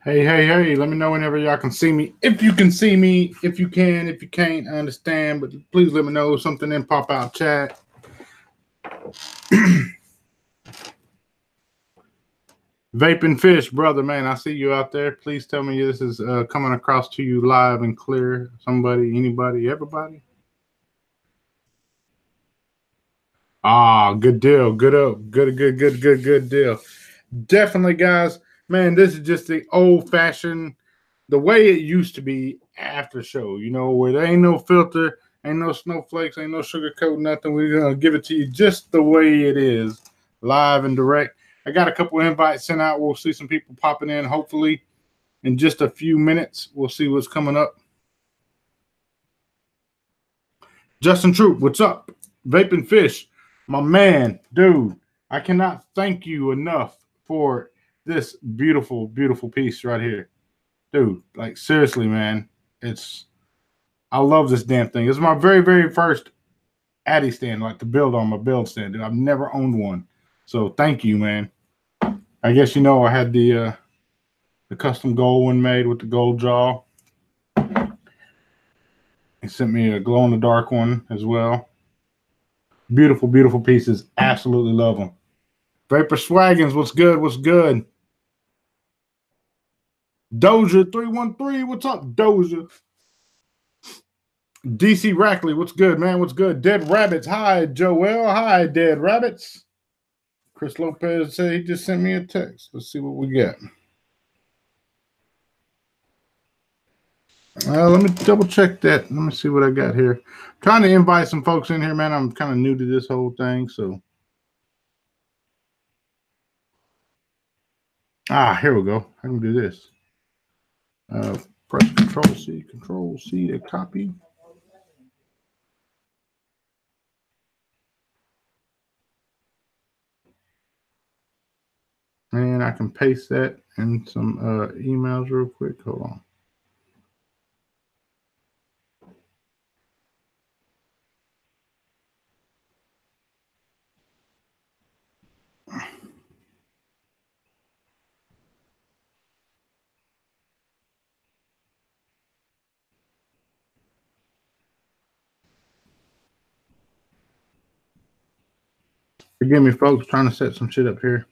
Hey, hey, hey, let me know whenever y'all can see me. If you can see me, if you can, if you can't, I understand. But please let me know if something in pop out chat. Vaping Fish, brother, man, I see you out there. Please tell me this is coming across to you live and clear. Somebody, anybody, everybody? Ah, good deal. Good up. Good deal. Definitely, guys. Man, this is just the old fashioned, the way it used to be after show, where there ain't no filter, ain't no snowflakes, ain't no sugar coat, nothing. We're going to give it to you just the way it is, live and direct. I got a couple of invites sent out. We'll see some people popping in, hopefully, in just a few minutes. We'll see what's coming up. Justin Troop, what's up? Vaping Fish, my man, dude. I cannot thank you enough for this beautiful, beautiful piece right here, dude. Like seriously, man, it's I love this damn thing. It's my very, very first Addy stand, like to build on my build stand, dude. I've never owned one, so thank you, man. I guess I had the custom gold one made with the gold jaw. He sent me a glow in the dark one as well. Beautiful, beautiful pieces. Absolutely love them. Vapor Swaggins, what's good? What's good? Doja 313, what's up, Doja? DC Rackley, what's good, man? What's good? Dead Rabbits, hi, Joel. Hi, Dead Rabbits. Chris Lopez said he just sent me a text. Let's see what we got. Let me double check that. Let me see what I got here. I'm trying to invite some folks in here, man. I'm kind of new to this whole thing, so. Here we go. I can do this. Press Control C to copy. And I can paste that in some emails real quick. Hold on. Forgive me, folks, trying to set some shit up here.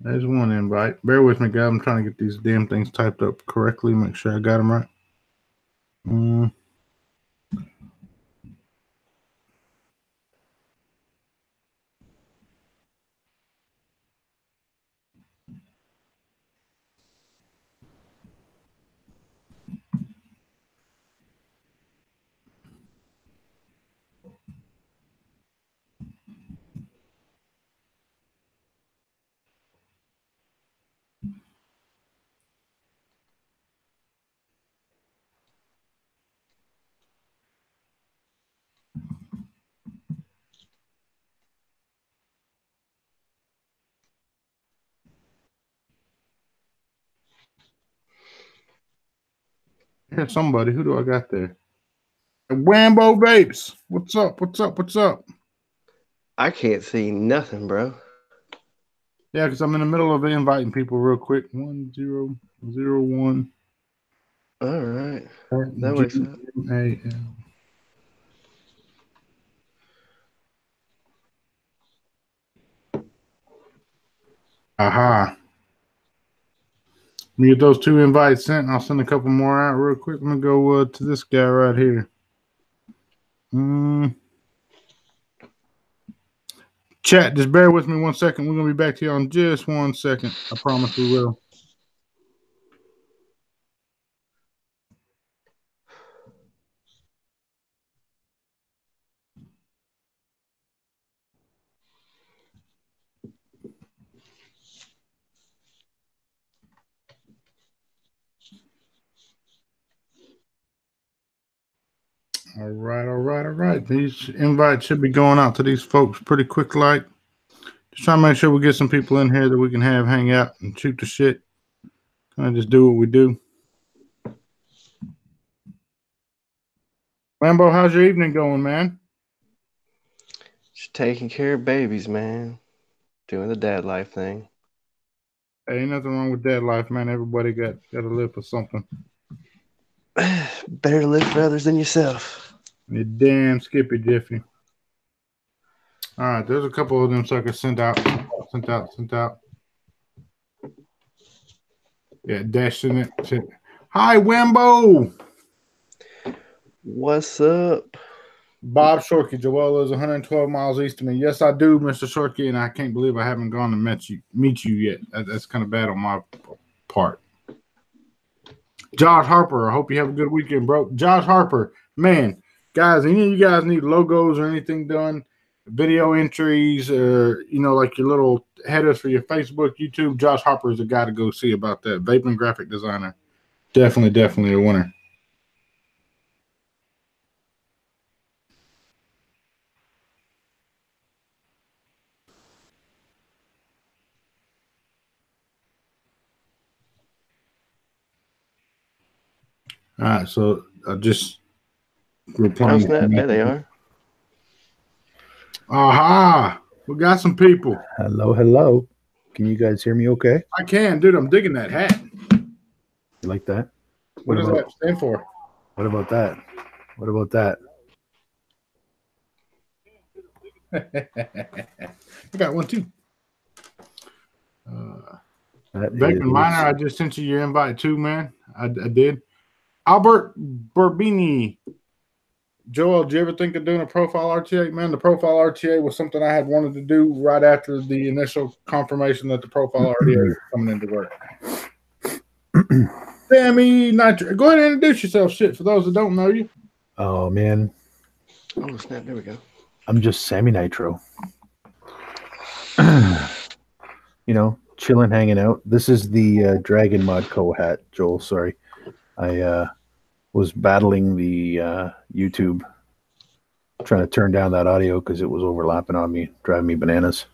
There's one invite. Bear with me, guys. I'm trying to get these damn things typed up correctly. Make sure I got them right. Here's somebody. Who do I got there? Wambo Vapes. What's up? What's up? What's up? I can't see nothing, bro. Yeah, because I'm in the middle of inviting people real quick. 1001. All right. That wakes up. GMAL. Aha. Let me get those two invites sent. I'll send a couple more out real quick. Let me go to this guy right here. Chat, just bear with me 1 second. We're going to be back to you on just 1 second. I promise we will. All right, all right, all right. These invites should be going out to these folks pretty quick. Like, just trying to make sure we get some people in here that we can have hang out and shoot the shit. Kind of just do what we do. Lambo, how's your evening going, man? Just taking care of babies, man. Doing the dad life thing. Hey, ain't nothing wrong with that life, man. Everybody got to live for something. Better to live for others than yourself. You damn Skippy Jiffy. All right, there's a couple of them suckers sent out. Yeah, dashing it. Shit. Hi, Wimbo. What's up? Bob Shorkey. Joel is 112 miles east of me. Yes, I do, Mr. Shorkey, and I can't believe I haven't gone and meet you yet. That's kind of bad on my part. Josh Harper, I hope you have a good weekend, bro. Josh Harper, man, guys, any of you guys need logos or anything done, video entries, or like your little headers for your Facebook, YouTube, Josh Harper is the guy to go see about that. Vaping graphic designer, definitely a winner. All right, so I just replying. There they are. Aha! We got some people. Hello. Can you guys hear me okay? I can, dude. I'm digging that hat. You like that? What does that stand for? What about that? I got one too. Vaping Miner, I just sent you your invite too, man. I did. Albert Burbini. Joel, did you ever think of doing a profile RTA? Man, the profile RTA was something I had wanted to do right after the initial confirmation that the profile RTA was coming into work. Sammy Nitro. Go ahead and introduce yourself, shit, for those that don't know you. Oh, man. Oh, snap. There we go. I'm just Sammy Nitro. Chilling, hanging out. This is the Dragon Mod Co hat, Joel. Sorry. I was battling the YouTube, trying to turn down that audio because it was overlapping on me, driving me bananas.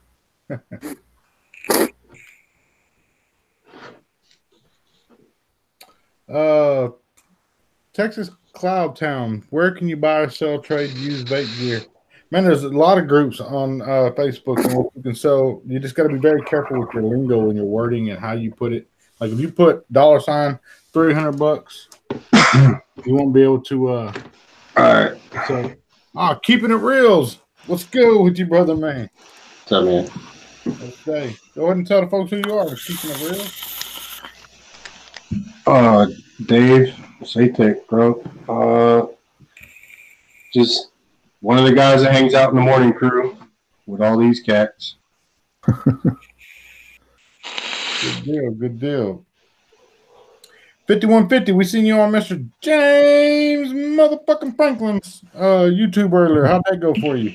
Texas Cloud Town. Where can you buy or sell, trade, use vape gear? Man, there's a lot of groups on Facebook and you can sell. You just got to be very careful with your lingo and your wording and how you put it. Like if you put $300, you won't be able to. All right. So, keeping it reals. What's good with you, brother, man? What's up, man? Okay. Go ahead and tell the folks who you are. Keeping it real. Dave, Satek, bro. Just one of the guys that hangs out in the morning crew with all these cats. Good deal. 5150, we seen you on Mr. James motherfucking Franklin's YouTube earlier. How'd that go for you?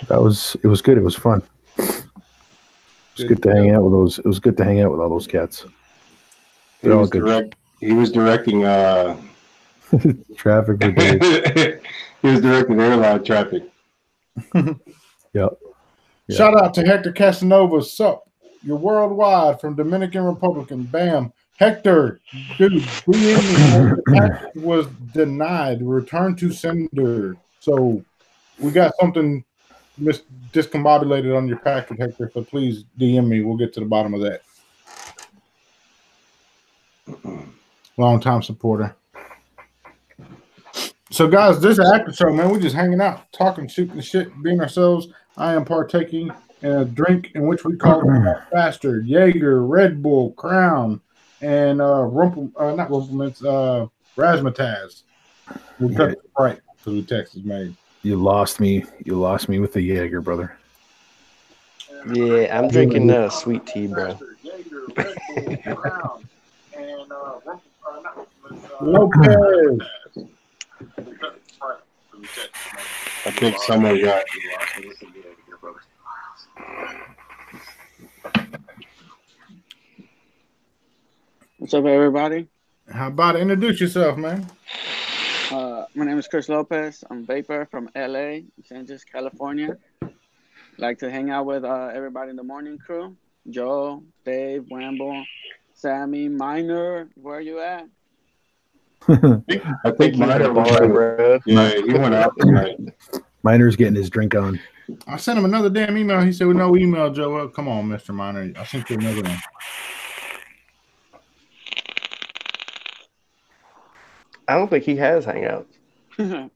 It was good. It was fun. It's good to hang out with those. It was good to hang out with all those cats. He was directing traffic. He was directing airline traffic. Yep. Shout out to Hector Casanova. Sup? You're worldwide from Dominican Republican. Bam. Hector, dude, the package was denied. Return to sender. So we got something discombobulated on your package, Hector. So please DM me. We'll get to the bottom of that. Long time supporter. So guys, this is Aftershow, man. We're just hanging out, talking, shooting the shit, being ourselves. I am partaking in a drink in which we call Bastard, Jaeger, Red Bull, Crown, and Razzmatazz. We cut it right because we Texas made. You lost me. You lost me with the Jaeger, brother. Yeah, I'm drinking sweet tea, bro. Lopez. I think someone got. What's up, everybody? How about it? Introduce yourself, man. My name is Chris Lopez. I'm vapor from LA, Los Angeles, California. Like to hang out with everybody in the morning crew. Joe, Dave, Wamble, Sammy, Minor. Where are you at? I think Minor was bro. Yeah, he went out tonight. Miner's getting his drink on. I sent him another damn email. He said, well, no email, Joe. Well, come on, Mr. Minor. I sent you another one. I don't think he has Hangouts because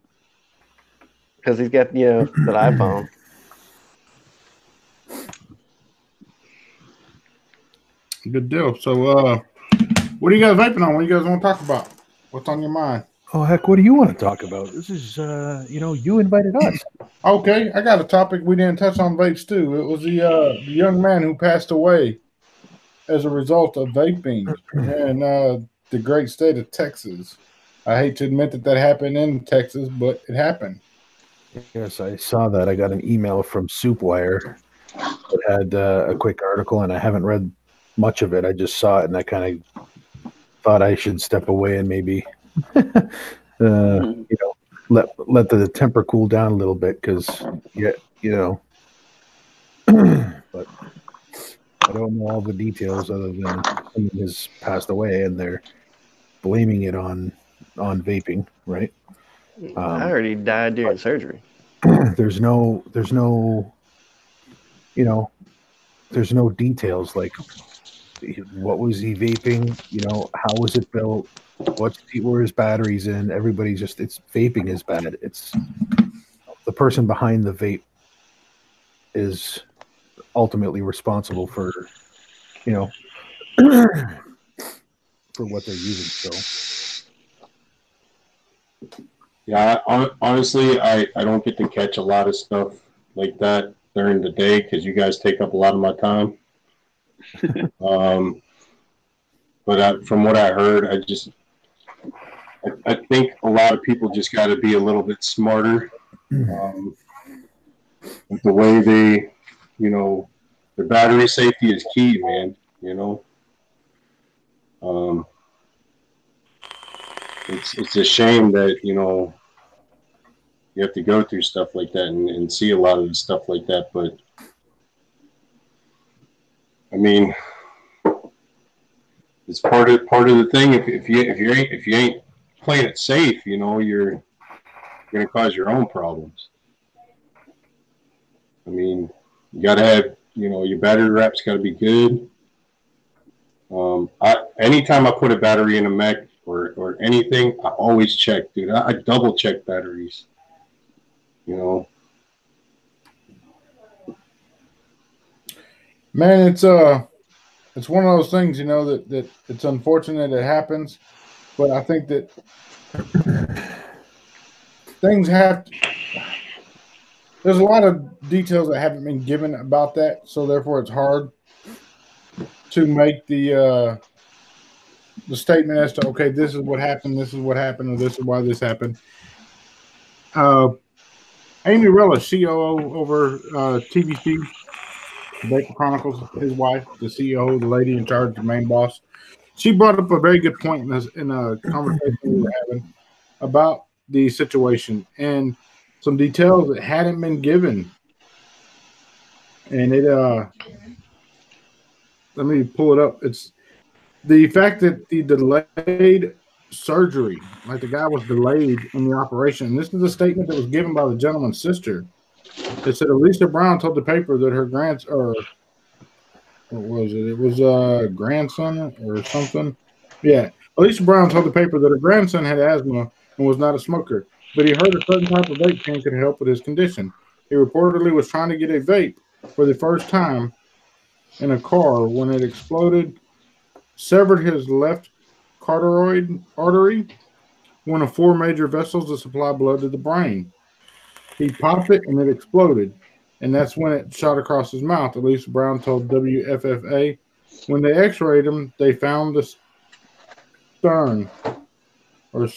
he's got that iPhone. Good deal. So, what are you guys vaping on? What do you guys want to talk about? What's on your mind? Oh, heck, what do you want to talk about? This is, you invited us. Okay, I got a topic we didn't touch on vapes, too. It was the young man who passed away as a result of vaping in the great state of Texas. I hate to admit that happened in Texas, but it happened. Yes, I saw that. I got an email from Soupwire that had a quick article, and I haven't read much of it. I just saw it, and I kind of thought I should step away and maybe, let the temper cool down a little bit, because, but I don't know all the details other than someone has passed away, and they're blaming it on vaping, right? I heard he died during surgery. There's no details, like what was he vaping, how was it built, what were his batteries in. Everybody's just, it's vaping is bad. It's the person behind the vape is ultimately responsible for for what they're using. So Yeah, honestly, I don't get to catch a lot of stuff like that during the day because you guys take up a lot of my time. But from what I heard, I think a lot of people just got to be a little bit smarter with the way they, the battery safety is key, man. It's a shame that you have to go through stuff like that and see a lot of the stuff like that, but I mean, it's part of the thing. If you ain't playing it safe, you're going to cause your own problems. I mean, you got to have your battery wrap's got to be good. Anytime I put a battery in a mech or anything, I always check, dude. I double check batteries. Man, it's one of those things, that it's unfortunate it happens, but I think that things there's a lot of details that haven't been given about that, so therefore it's hard to make the statement as to, okay, this is what happened, or this is why this happened. Amy Rella, COO over TBC, Vapor Chronicles, his wife, the CEO, the lady in charge, the main boss, she brought up a very good point in a conversation we were having about the situation and some details that hadn't been given. And it, let me pull it up. It's the fact that the delayed surgery, like the guy was delayed in the operation. And this is a statement that was given by the gentleman's sister. It said Alicia Brown told the paper that her what was it? It was grandson or something. Yeah. Alicia Brown told the paper that her grandson had asthma and was not a smoker, but he heard a certain type of vape pen could help with his condition. He reportedly was trying to get a vape for the first time in a car when it exploded, severed his left carotid artery, one of four major vessels that supply blood to the brain. He popped it and it exploded, and that's when it shot across his mouth. Alicia Brown told WFFA when they x-rayed him, they found the stem. It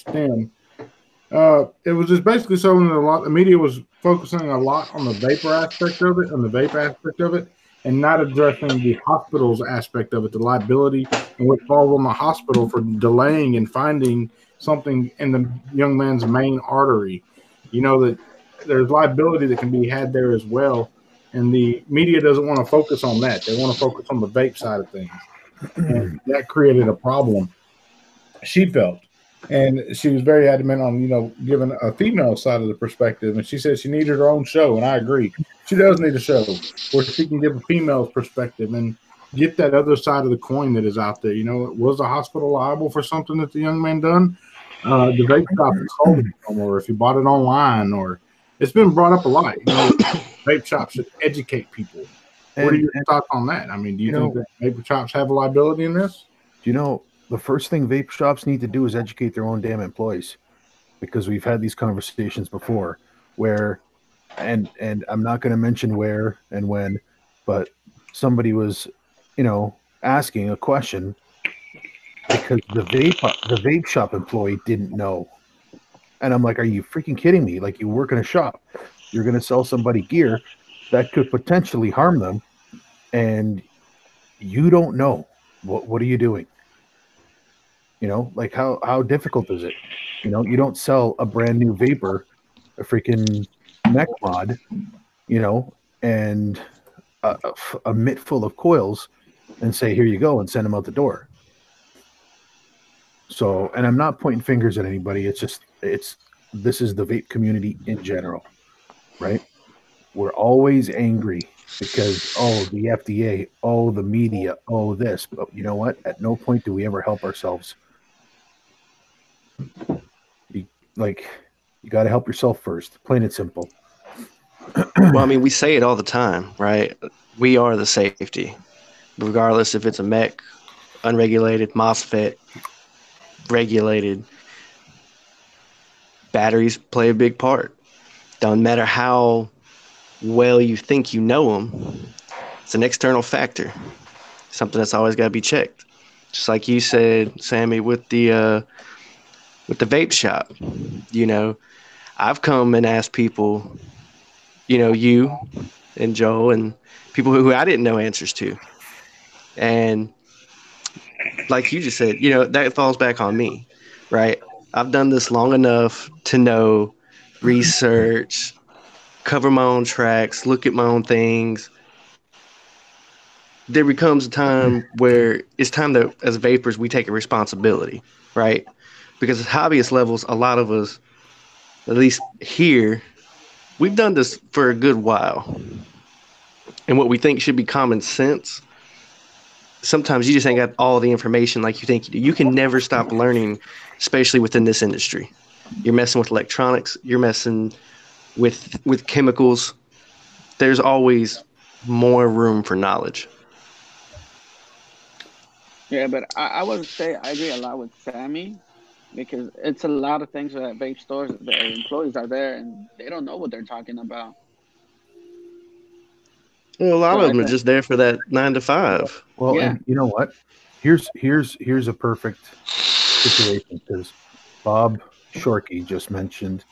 was just basically showing that the media was focusing a lot on the vapor aspect of it and the vape aspect of it, and not addressing the hospital's aspect of it, the liability and what falls on the hospital for delaying and finding something in the young man's main artery. You know that there's liability that can be had there as well. And the media doesn't want to focus on that. They want to focus on the vape side of things. And that created a problem, she felt. And she was very adamant on, giving a female side of the perspective. And she said she needed her own show. And I agree. She does need a show where she can give a female's perspective and get that other side of the coin that is out there. Was the hospital liable for something that the young man done? The vape shop sold it, or if you bought it online, or it's been brought up a lot. Vape shops should educate people. What are your thoughts on that? I mean, do you think that vape shops have a liability in this? The first thing vape shops need to do is educate their own damn employees, because we've had these conversations before where, and I'm not going to mention where and when, but somebody was, asking a question because the vape shop employee didn't know. And I'm like, are you freaking kidding me? Like, you work in a shop, you're going to sell somebody gear that could potentially harm them, and you don't know. What are you doing? Like, how difficult is it? You don't sell a brand new vapor, a freaking mech mod, and a mitt full of coils and say, here you go, and send them out the door. So, and I'm not pointing fingers at anybody. This is the vape community in general, right? We're always angry because, the FDA, the media, this. But you know what? At no point do we ever help ourselves. You got to help yourself first, plain and simple. Well, I mean, we say it all the time, right? We are the safety, regardless if it's a mech, unregulated, MOSFET, regulated. Batteries play a big part. Don't matter how well you think you know them, it's an external factor, something that's always got to be checked. Just like you said, Sammy, with the vape shop. I've come and asked people, you and Joe and people who I didn't know answers to. And like you just said, that falls back on me, right? I've done this long enough to know, research, cover my own tracks, look at my own things. There becomes a time where it's time that, as vapors, we take a responsibility, right? Because at hobbyist levels, a lot of us, at least here, we've done this for a good while. And what we think should be common sense, sometimes you just ain't got all the information like you think you do. You can never stop learning, especially within this industry. You're messing with electronics. You're messing with chemicals. There's always more room for knowledge. Yeah, but I would say I agree a lot with Sammy, because it's a lot of things at vape stores. The employees are there and they don't know what they're talking about. Well, a lot of them are just there for that 9 to 5. Well, yeah. And you know what? Here's a perfect situation, because Bob Shorkey just mentioned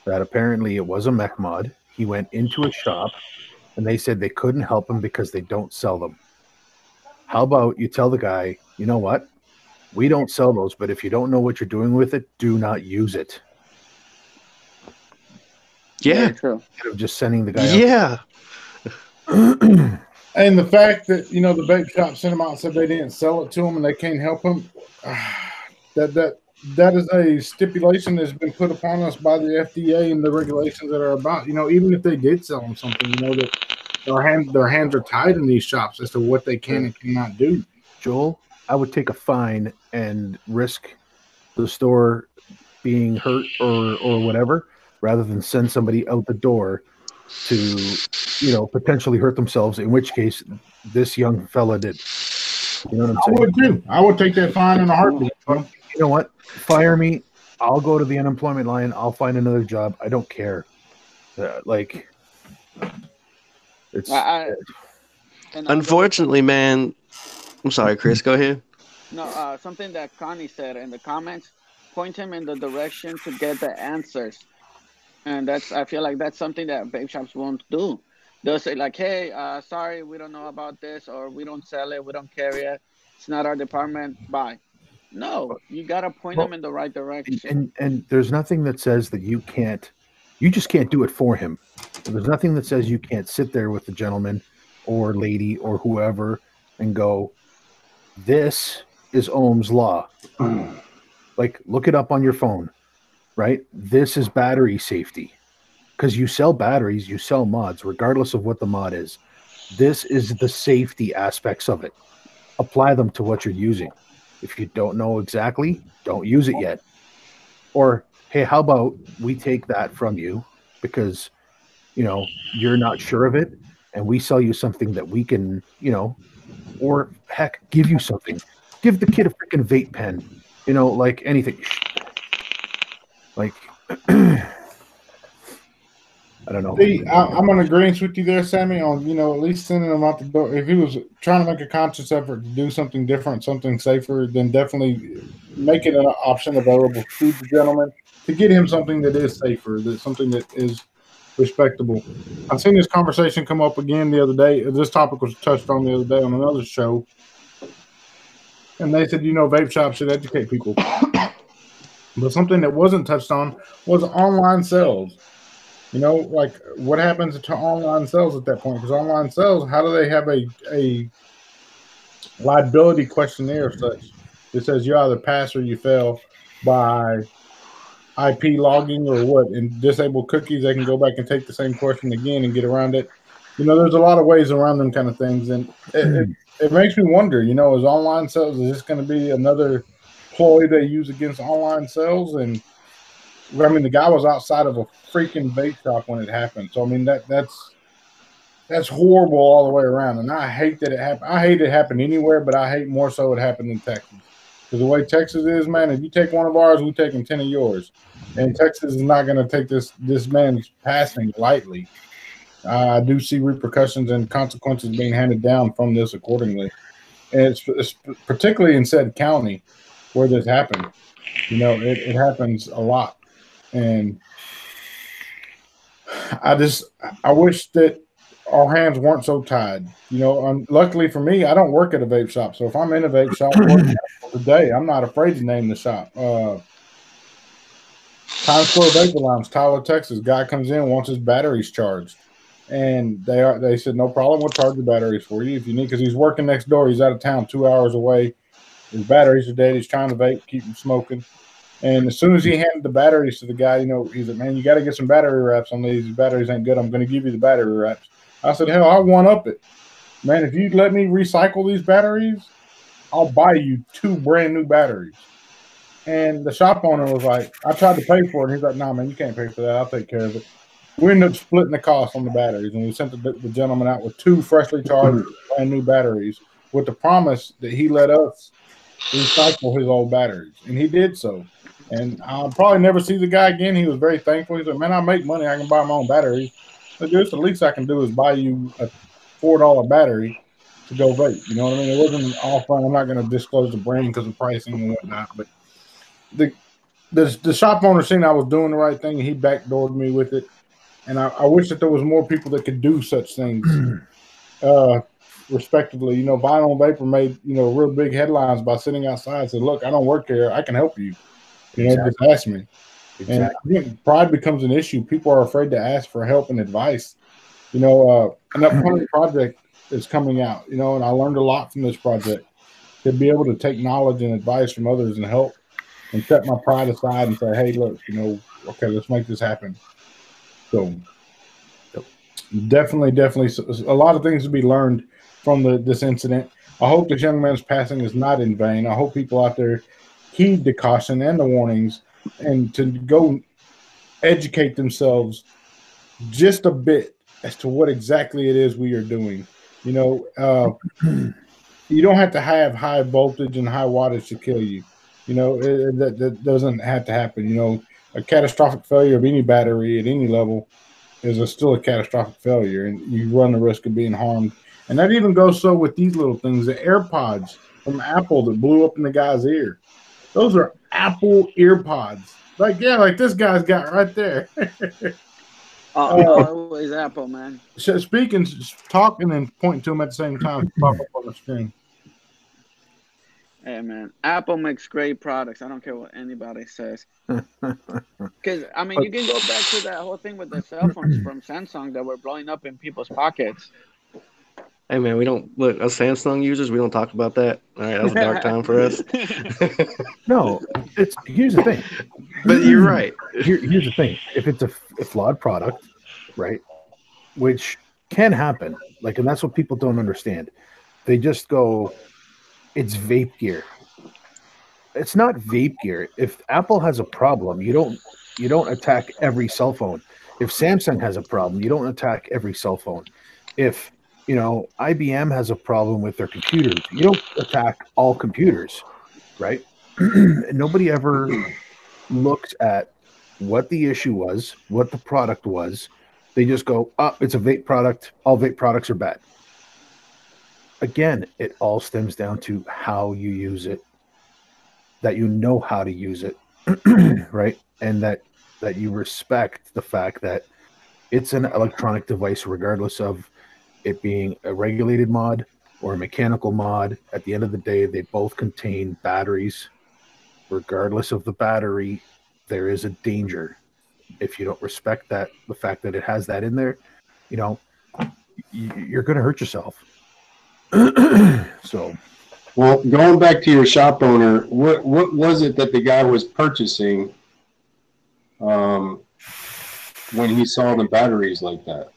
that apparently it was a mech mod. He went into a shop and they said they couldn't help him because they don't sell them. How about you tell the guy, you know what? We don't sell those, but if you don't know what you're doing with it, do not use it. Yeah. True. Instead of just sending the guy out. And the fact that, the vape shop sent them out and said they didn't sell it to them and they can't help them, that is a stipulation that's been put upon us by the FDA and the regulations that are about, even if they did sell them something, that their hands are tied in these shops as to what they can and cannot do. Joel, I would take a fine and risk the store being hurt or whatever, rather than send somebody out the door to, potentially hurt themselves, in which case this young fella did. You know what I'm saying? I would too. I would take that fine in a heartbeat. You know what? Fire me. I'll go to the unemployment line. I'll find another job. I don't care. It's unfortunately, man. I'm sorry, Chris. Go ahead. No, something that Connie said in the comments, point him in the direction to get the answers. And I feel like that's something that vape shops won't do. They'll say like, hey, sorry, we don't know about this, or we don't sell it, we don't carry it. It's not our department. Bye. No, you gotta point Well, them in the right direction. and there's nothing that says that you can't. You just can't do it for him. There's nothing that says you can't sit there with the gentleman or lady or whoever and go, "This is Ohm's law." Like, look it up on your phone, right? This is battery safety. Because you sell batteries, you sell mods, regardless of what the mod is. This is the safety aspects of it. Apply them to what you're using. If you don't know exactly, don't use it yet. Or, hey, how about we take that from you because, you're not sure of it, and we sell you something that we can, or heck, give you something. Give the kid a freaking vape pen, like anything. Like, I don't know. See, I'm in agreement with you there, Sammy, on, at least sending him out the door. If he was trying to make a conscious effort to do something different, something safer, then definitely make it an option available to the gentleman to get him something that is safer, that's something that is respectable. I've seen this conversation come up again the other day. This topic was touched on the other day on another show. And they said, vape shops should educate people. But something that wasn't touched on was online sales. Like what happens to online sales at that point? Because online sales, how do they have a liability questionnaire of such that says you either pass or you fail by IP logging or what? And disable cookies, they can go back and take the same question again and get around it. There's a lot of ways around them kind of things. And it makes me wonder, is online sales, is this going to be another ploy they use against online sales? And the guy was outside of a freaking vape shop when it happened. So that's horrible all the way around. And I hate that it happened. I hate it happened anywhere, but I hate more so it happened in Texas. Because the way Texas is, man, if you take one of ours, we're taking 10 of yours. And Texas is not going to take this man's passing lightly. I do see repercussions and consequences being handed down from this accordingly. And it's particularly in said county where this happened. It happens a lot. And I wish that our hands weren't so tied. Luckily for me, I don't work at a vape shop. So if I'm in a vape shop today, I'm not afraid to name the shop. Times Square Vapor Lounge, Tyler, Texas. Guy comes in, wants his batteries charged. And they said, no problem, we'll charge the batteries for you if you need, because he's working next door. He's out of town 2 hours away. His batteries are dead. He's trying to vape, keep them smoking. And as soon as he handed the batteries to the guy, he's like, man, you got to get some battery wraps on these. These batteries ain't good. I'm going to give you the battery wraps. I said, hell, I'll one up it. Man, if you let me recycle these batteries, I'll buy you 2 brand new batteries. And the shop owner was like, I tried to pay for it. And he's like, nah, man, you can't pay for that. I'll take care of it. We ended up splitting the cost on the batteries. And we sent the gentleman out with 2 freshly charged brand new batteries with the promise that he let us recycle his old batteries. And he did so. And I'll probably never see the guy again. He was very thankful. He said, man, I make money. I can buy my own batteries. But just the least I can do is buy you a $4 battery to go vape. You know what I mean? It wasn't all fun. I'm not going to disclose the brand because of pricing and whatnot. But the shop owner seen I was doing the right thing, and he backdoored me with it. And I wish that there was more people that could do such things respectively. Vinyl Vapor made, real big headlines by sitting outside and said, look, I don't work here. I can help you. Just ask me. Exactly. And I think pride becomes an issue. People are afraid to ask for help and advice. An upcoming project is coming out, and I learned a lot from this project. To be able to take knowledge and advice from others and help and set my pride aside and say, hey, look, okay, let's make this happen. So definitely a lot of things to be learned from this incident. I hope this young man's passing is not in vain. I hope people out there heed the caution and the warnings and to go educate themselves just a bit as to what exactly it is we are doing. You don't have to have high voltage and high wattage to kill you. That doesn't have to happen. A catastrophic failure of any battery at any level is still a catastrophic failure, and you run the risk of being harmed. And that even goes so with these little things, the AirPods from Apple that blew up in the guy's ear. Those are Apple earpods. Like this guy's got right there. Always Apple, man. Speaking, talking, and pointing to him at the same time. Pop up on the screen. Hey man, Apple makes great products. I don't care what anybody says. Because I mean, But- you can go back to that whole thing with the cell phones from Samsung that were blowing up in people's pockets. Hey man, we don't look us Samsung users. We don't talk about that. All right, that was a dark time for us. No, here's the thing. But you're right. Here's the thing. If it's a flawed product, right, which can happen, like, and that's what people don't understand. They just go, it's vape gear. It's not vape gear. If Apple has a problem, you don't attack every cell phone. If Samsung has a problem, you don't attack every cell phone. If IBM has a problem with their computers, you don't attack all computers, right? Nobody ever looked at what the issue was, what the product was. They just go, oh, it's a vape product. All vape products are bad. Again, it all stems down to how you use it, that you know how to use it, right? And that you respect the fact that it's an electronic device, regardless of it being a regulated mod or a mechanical mod. At the end of the day, they both contain batteries. Regardless of the battery, there is a danger. If you don't respect that, the fact that it has that in there, you're going to hurt yourself. So, Well, going back to your shop owner, what was it that the guy was purchasing when he saw the batteries like that?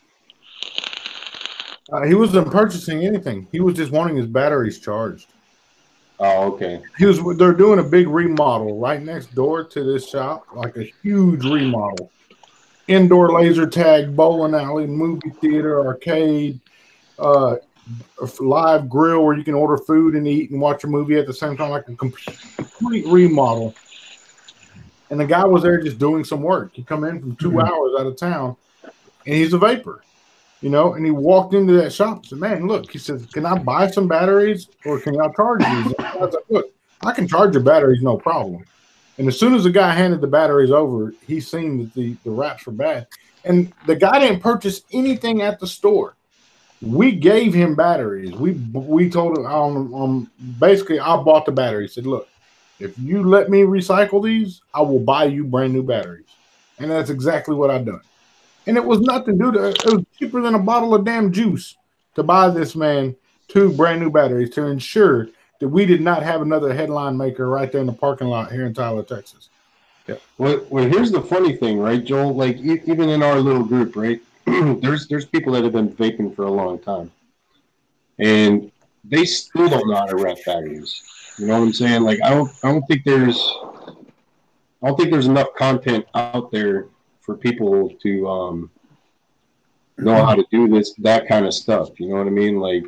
He wasn't purchasing anything. He was just wanting his batteries charged. Oh, okay. They're doing a big remodel right next door to this shop, like a huge remodel. Indoor laser tag, bowling alley, movie theater, arcade, a live grill where you can order food and eat and watch a movie at the same time, like a complete remodel. And the guy was there just doing some work. He come in from 2 hours out of town, and he's a vapor, and he walked into that shop and said, man, look, he says, can I buy some batteries or can I charge these? And I was like, look, I can charge your batteries, no problem. And as soon as the guy handed the batteries over, he seen that the wraps were bad. And the guy didn't purchase anything at the store. We gave him batteries. We told him, basically, I bought the batteries. Said, look, if you let me recycle these, I will buy you brand new batteries. And that's exactly what I've done. And it was nothing, dude. It was cheaper than a bottle of damn juice to buy this man 2 brand new batteries to ensure that we did not have another headline maker right there in the parking lot here in Tyler, Texas. Yeah. Well, here's the funny thing, right, Joel? Like, even in our little group, right, there's people that have been vaping for a long time, and they still don't know how to wrap batteries. You know what I'm saying? Like, I don't think there's enough content out there for people to know how to do that kind of stuff. You know what I mean? Like,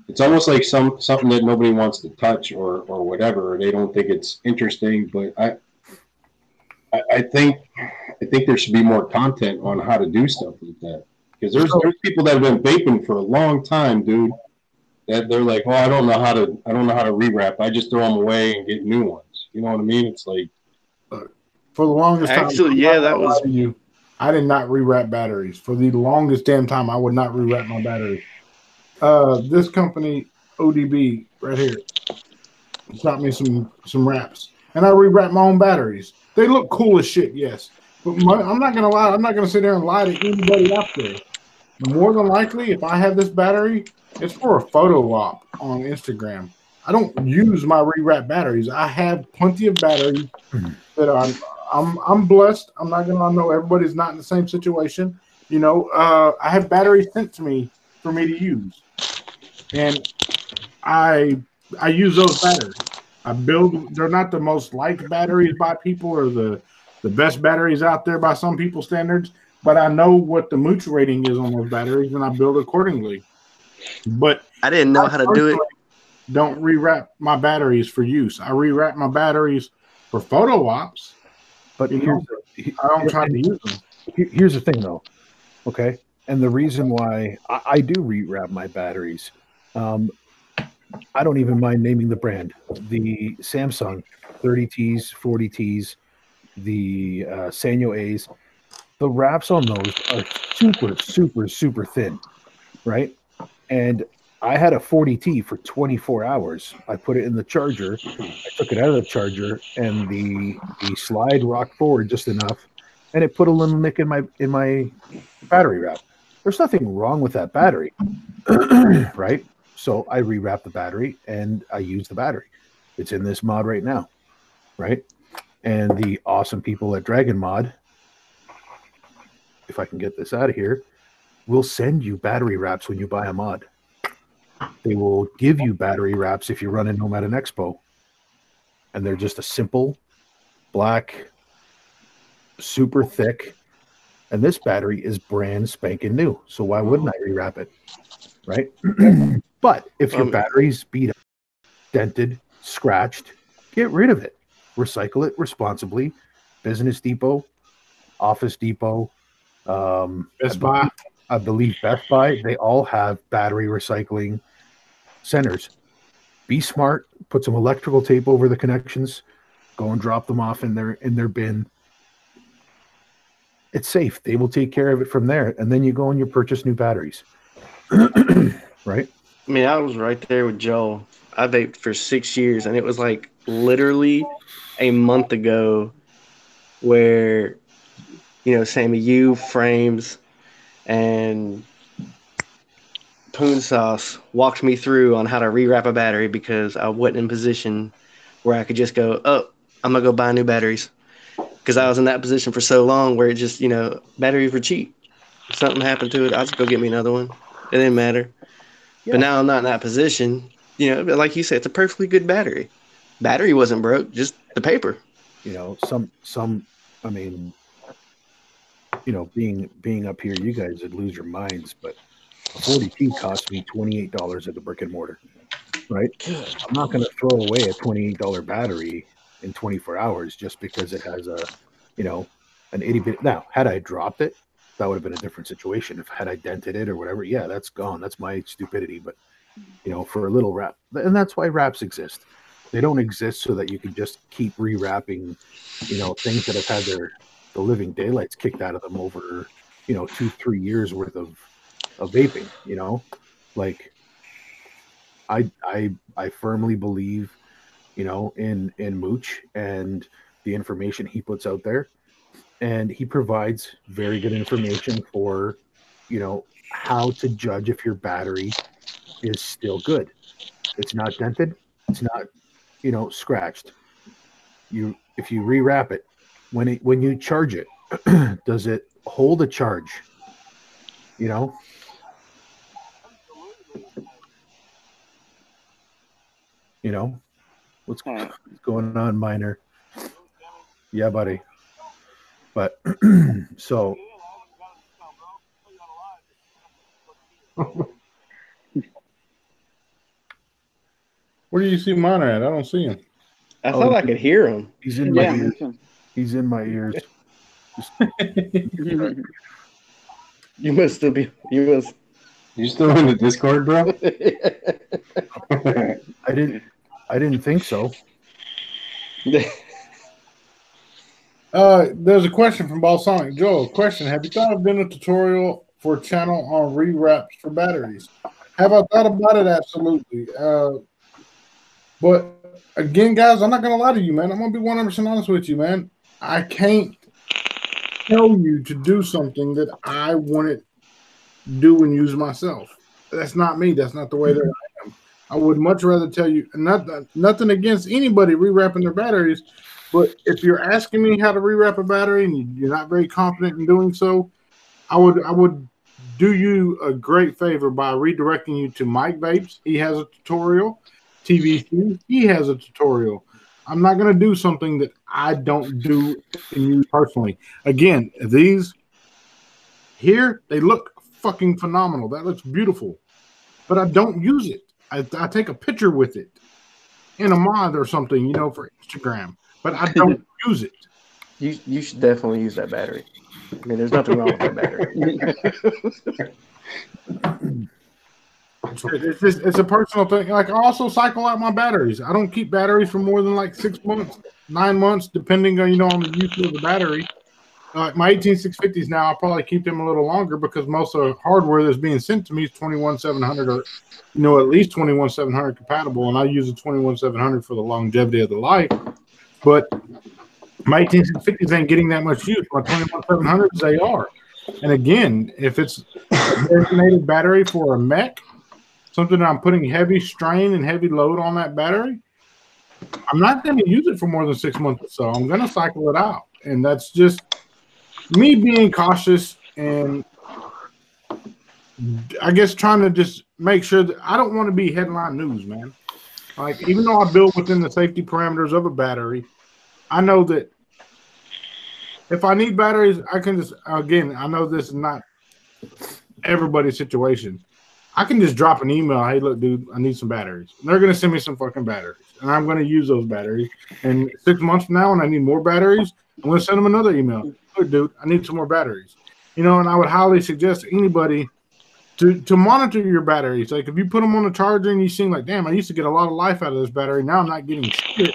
it's almost like something that nobody wants to touch or whatever. They don't think it's interesting, but I think there should be more content on how to do stuff like that, because there's people that have been vaping for a long time, dude. That they're like, oh, I don't know how to rewrap. I just throw them away and get new ones. You know what I mean? It's like, for the longest time, Actually, yeah, that was. I did not rewrap batteries. For the longest damn time, I would not rewrap my batteries. This company, ODB, right here, shot me some wraps, and I rewrap my own batteries. They look cool as shit, yes. But I'm not gonna lie. I'm not gonna sit there and lie to anybody out there. More than likely, if I have this battery, it's for a photo op on Instagram. I don't use my rewrap batteries. I have plenty of batteries that I'm blessed. I'm not gonna know everybody's not in the same situation. I have batteries sent to me for me to use, and I use those batteries. They're not the most liked batteries by people or the best batteries out there by some people's standards, but I know what the mooch rating is on those batteries and I build accordingly. But I didn't know how to do it. Don't rewrap my batteries for use. I rewrap my batteries for photo ops, but I don't try to use them. Here's the thing, though. Okay, and the reason why I do rewrap my batteries, I don't even mind naming the brand. The Samsung 30Ts, 40Ts, the Sanyo A's, the wraps on those are super, super, super thin, right? And I had a 40T for 24 hours. I put it in the charger. I took it out of the charger, and the slide rocked forward just enough, and it put a little nick in my battery wrap. There's nothing wrong with that battery, right? So I rewrapped the battery, and I used the battery. It's in this mod right now, right? And the awesome people at Dragon Mod, if I can get this out of here, will send you battery wraps when you buy a mod. They will give you battery wraps if you run in Nomad and Expo. And they're just a simple, black, super thick. And this battery is brand spanking new. So why wouldn't I rewrap it? Right? But if your battery's beat up, dented, scratched, get rid of it. Recycle it responsibly. Business Depot, Office Depot, Best Buy. I believe Best Buy, they all have battery recycling centers. Be smart, put some electrical tape over the connections, go and drop them off in their bin. It's safe. They will take care of it from there, and then you go and you purchase new batteries. Right? I mean, I was right there with Joel. I vaped for 6 years, and it was like literally a month ago where, Sammy, you, Frames, and Poon Sauce walked me through on how to rewrap a battery because I wasn't in position where I could just go, oh, I'm going to go buy new batteries. Because I was in that position for so long where it just, batteries were cheap. If something happened to it, I'll just go get me another one. It didn't matter. Yeah. But now I'm not in that position. Like you said, it's a perfectly good battery. Battery wasn't broke, just the paper. Being up here, you guys would lose your minds, but a 40T cost me $28 at the brick and mortar, right? I'm not going to throw away a $28 battery in 24 hours just because it has an itty bit. Now, had I dropped it, that would have been a different situation. If had I dented it or whatever, yeah, that's gone. That's my stupidity. But, for a little wrap, and that's why wraps exist. They don't exist so that you can just keep rewrapping, things that have had the living daylights kicked out of them over, 2-3 years worth of vaping, like I firmly believe, in Mooch and the information he puts out there, and he provides very good information for, how to judge if your battery is still good. It's not dented. It's not, scratched. If you rewrap it, when you charge it, does it hold a charge? What's going on, Minor? Yeah, buddy. But so where do you see Minor at? I don't see him. I thought I could hear him. He's in my ears. He's in my ears. You must still be. You still in the Discord, bro? I didn't think so. There's a question from Balsonic. Joel, question: have you thought of doing a tutorial for a channel on rewraps for batteries? Have I thought about it? Absolutely. But again, guys, I'm not gonna lie to you, man. I'm gonna be 100% honest with you, man. I can't tell you to do something that I want to do and use myself. That's not me. That's not the way that I am. I would much rather tell you, nothing against anybody rewrapping their batteries, but if you're asking me how to rewrap a battery and you're not very confident in doing so, I would do you a great favor by redirecting you to Mike Vapes. He has a tutorial. TVC, he has a tutorial. I'm not going to do something that I don't do and use personally. Again, these here, they look fucking phenomenal. That looks beautiful. But I don't use it. I take a picture with it in a mod or something, for Instagram. But I don't use it. You should definitely use that battery. I mean, there's nothing wrong with that battery. It's a personal thing. Like, I also cycle out my batteries. I don't keep batteries for more than like 6 months, 9 months, depending on on the use of the battery. like my 18650s now, I'll probably keep them a little longer because most of the hardware that's being sent to me is 21700 or at least 21700 compatible, and I use the 21700 for the longevity of the life. But my 18650s ain't getting that much use. My 21700s they are. And again, if it's a designated battery for a mech, something that I'm putting heavy strain and heavy load on that battery, I'm not going to use it for more than 6 months or so. I'm going to cycle it out. And that's just me being cautious and I guess trying to just make sure that I don't want to be headline news, man. Like, even though I build within the safety parameters of a battery, I know that if I need batteries, I can just, again, I know this is not everybody's situation. I can just drop an email. Hey, look, dude, I need some batteries. And they're going to send me some fucking batteries. And I'm going to use those batteries. And 6 months from now, when I need more batteries, I'm going to send them another email. Look, dude, I need some more batteries. And I would highly suggest anybody to monitor your batteries. Like, if you put them on the charger and you seem like, damn, I used to get a lot of life out of this battery. Now I'm not getting shit.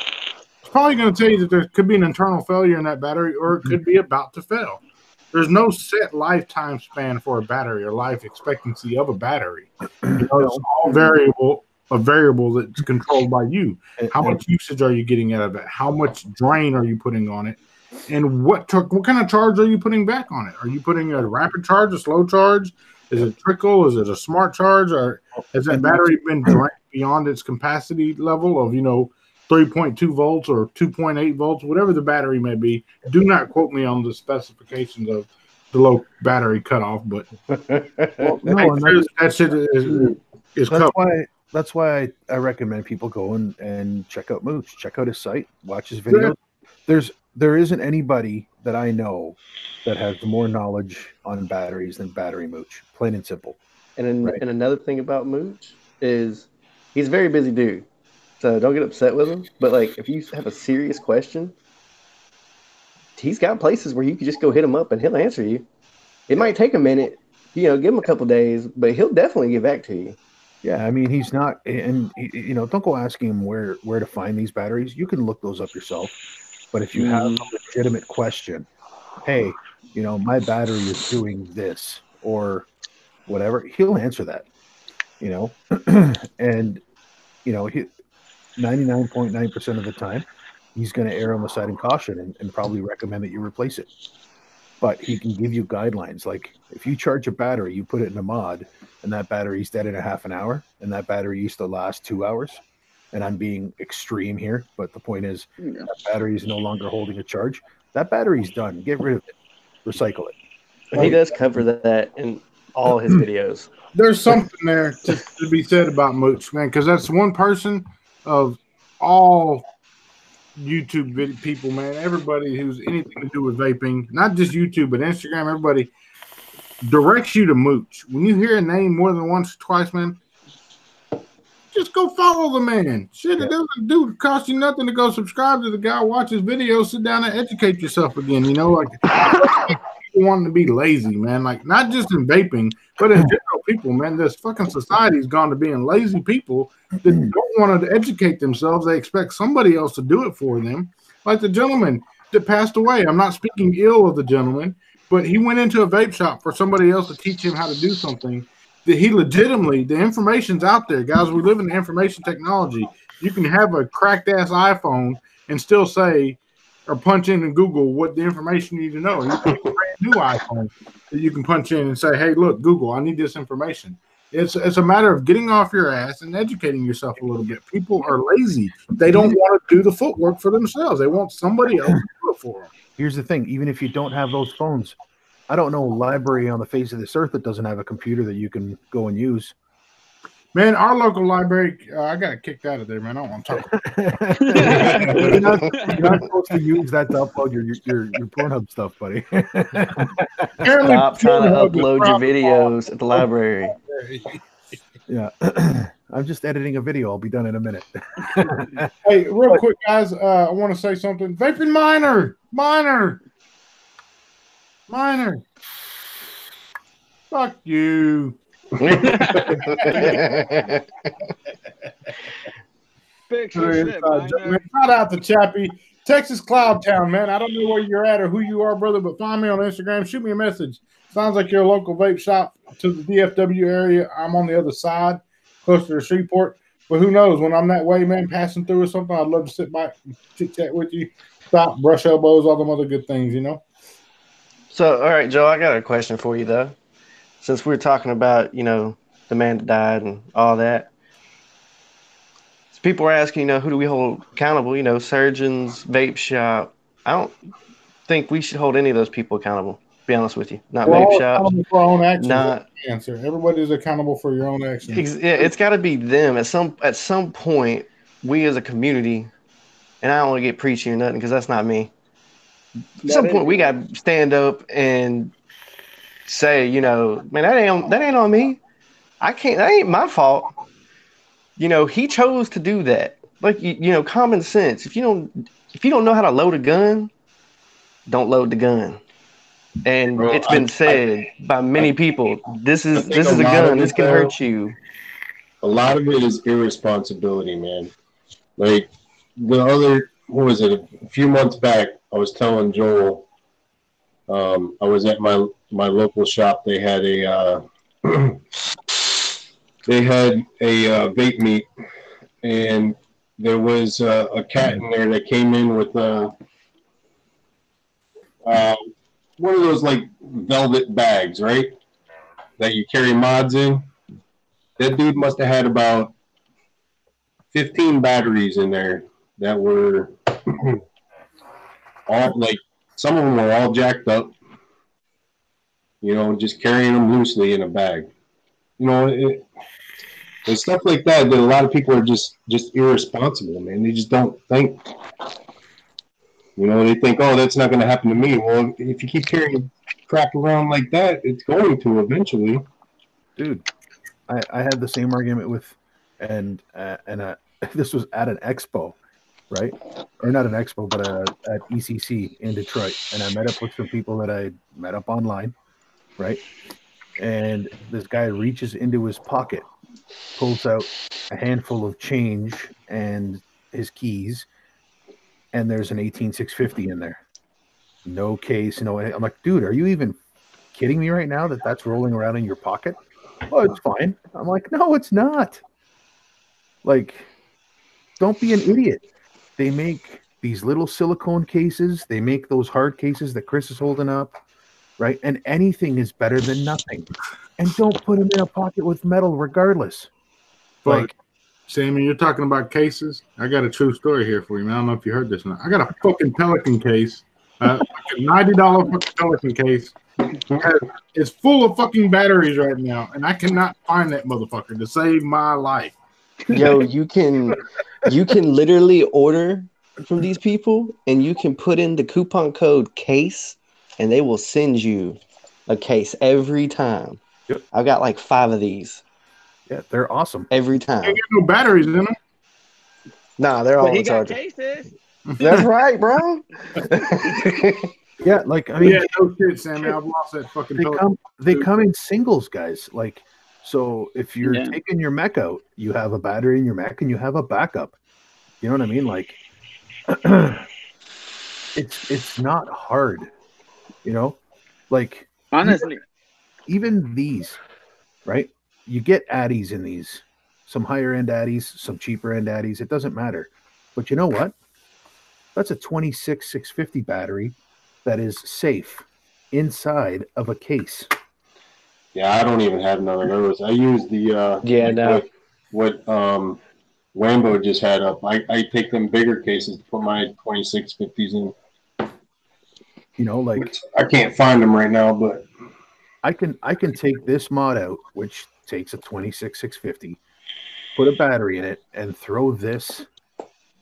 It's probably going to tell you that there could be an internal failure in that battery or it could be about to fail. There's no set lifetime span for a battery or life expectancy of a battery. It's all a variable that's controlled by you. How much usage are you getting out of it? How much drain are you putting on it? And what kind of charge are you putting back on it? Are you putting a rapid charge, a slow charge? Is it trickle? Is it a smart charge? Or has that battery been drained beyond its capacity level of, 3.2 volts or 2.8 volts, whatever the battery may be? Do not quote me on the specifications of the low battery cutoff, but that shit is covered. That's why I recommend people go and check out Mooch. Check out his site, watch his videos. There isn't anybody that I know that has more knowledge on batteries than Battery Mooch. Plain and simple. And another thing about Mooch is he's a very busy dude. So don't get upset with him. But like, if you have a serious question, he's got places where you can just go hit him up and he'll answer you. It might take a minute, give him a couple days, but he'll definitely get back to you. Yeah, I mean, he's not, and don't go asking him where to find these batteries. You can look those up yourself. But if you have a legitimate question, hey, my battery is doing this or whatever, he'll answer that. And 99.9% of the time, he's going to err on the side of caution and probably recommend that you replace it. But he can give you guidelines. Like, if you charge a battery, you put it in a mod, and that battery's dead in a half an hour, and that battery used to last 2 hours. And I'm being extreme here, but the point is that battery is no longer holding a charge. That battery's done. Get rid of it. Recycle it. And he does cover that in all his videos. There's something there to be said about Mooch, man, because that's one person of all YouTube people, man. Everybody who's anything to do with vaping, not just YouTube, but Instagram, everybody directs you to Mooch. When you hear a name more than once or twice, man, just go follow the man. Shit, it doesn't cost you nothing to go subscribe to the guy, watch his videos, sit down and educate yourself again. Like, people wanting to be lazy, man. Like, not just in vaping, but in general, people, man. This fucking society's gone to being lazy people that don't want to educate themselves. They expect somebody else to do it for them. Like the gentleman that passed away. I'm not speaking ill of the gentleman, but he went into a vape shop for somebody else to teach him how to do something. He legitimately, the information's out there, guys. We live in the information technology. You can have a cracked ass iPhone and still say or punch in Google what the information you need to know. You can have a brand new iPhone that you can punch in and say, hey, look, Google, I need this information. It's a matter of getting off your ass and educating yourself a little bit. People are lazy. They don't want to do the footwork for themselves. They want somebody else to do it for them. Here's the thing. Even if you don't have those phones, I don't know a library on the face of this earth that doesn't have a computer that you can go and use. Man, our local library, I got kicked out of there, man. I don't want to talk about it. You're not supposed to use that to upload your Pornhub stuff, buddy. Stop trying to upload your videos at the library. Yeah. I'm just editing a video. I'll be done in a minute. Hey, real quick, guys, I want to say something. Vaping minor. Fuck you. Fix your shit, shout out to Chappie. Texas Cloud Town, man. I don't know where you're at or who you are, brother, but find me on Instagram. Shoot me a message. Sounds like you're a local vape shop to the DFW area. I'm on the other side, closer to Shreveport. But who knows? When I'm that way, man, passing through or something, I'd love to sit back and chit-chat with you, stop, brush elbows, all them other good things, you know? So, all right, Joe, I got a question for you, though. Since we're talking about, the man that died and all that, so people are asking, who do we hold accountable? Surgeons, vape shop. I don't think we should hold any of those people accountable, to be honest with you. Not We're vape all shops. accountable for our own actions. Not That's the answer. Everybody's accountable for your own actions. Yeah, it's got to be them. At some point, we as a community, and I don't want to get preachy or nothing because that's not me. At some point, we got to stand up and say, man, that ain't on me. I can't. That ain't my fault. He chose to do that. Like common sense. If you don't know how to load a gun, don't load the gun. And Bro, it's been said by many people, this is a gun. This can hurt you. A lot of it is irresponsibility, man. Like what was it? A few months back, I was telling Joel, I was at my local shop. They had a vape meet, and there was a cat in there that came in with one of those like velvet bags, right? That you carry mods in. That dude must have had about 15 batteries in there that were all like, some of them were all jacked up, just carrying them loosely in a bag. And stuff like that a lot of people are just irresponsible, man. They just don't think. They think, oh, that's not going to happen to me. Well, if you keep carrying crap around like that, it's going to eventually. Dude, I had the same argument with, and this was at an expo, right? Or not an expo, but at ECC in Detroit. And I met up with some people that I met up online, right? And this guy reaches into his pocket, pulls out a handful of change and his keys, and there's an 18650 in there. No case, no. I'm like, dude, are you even kidding me right now that that's rolling around in your pocket? Oh, it's fine. I'm like, no, it's not. Like, don't be an idiot. They make these little silicone cases. They make those hard cases that Chris is holding up, right? And anything is better than nothing. And don't put them in a pocket with metal regardless. But, like, Sammy, you're talking about cases. I got a true story here for you, man. I don't know if you heard this or not. I got a fucking Pelican case, a $90 fucking Pelican case. It's full of fucking batteries right now, and I cannot find that motherfucker to save my life. Yo, you can literally order from these people, and you can put in the coupon code CASE, and they will send you a case every time. Yep. I've got like 5 of these. Yeah, they're awesome. Every time. They got no batteries in them. Nah, they're all in charge. Cases. That's right, bro. Yeah, like, I mean, yeah, no shit, Sammy. I've lost that fucking. They come in singles, guys. Like, so if you're taking your mech out, you have a battery in your mech and you have a backup. You know what I mean? Like, it's not hard. Like, honestly, even these, right? You get Addies in these, some higher end Addies, some cheaper end Addies. It doesn't matter. But you know what? That's a 26650 battery that is safe inside of a case. Yeah, I don't even have none of those. I use the what Wambo just had up. I take them bigger cases to put my 2650s in. Like, I can't find them right now, but I can take this mod out, which takes a 26650, put a battery in it, and throw this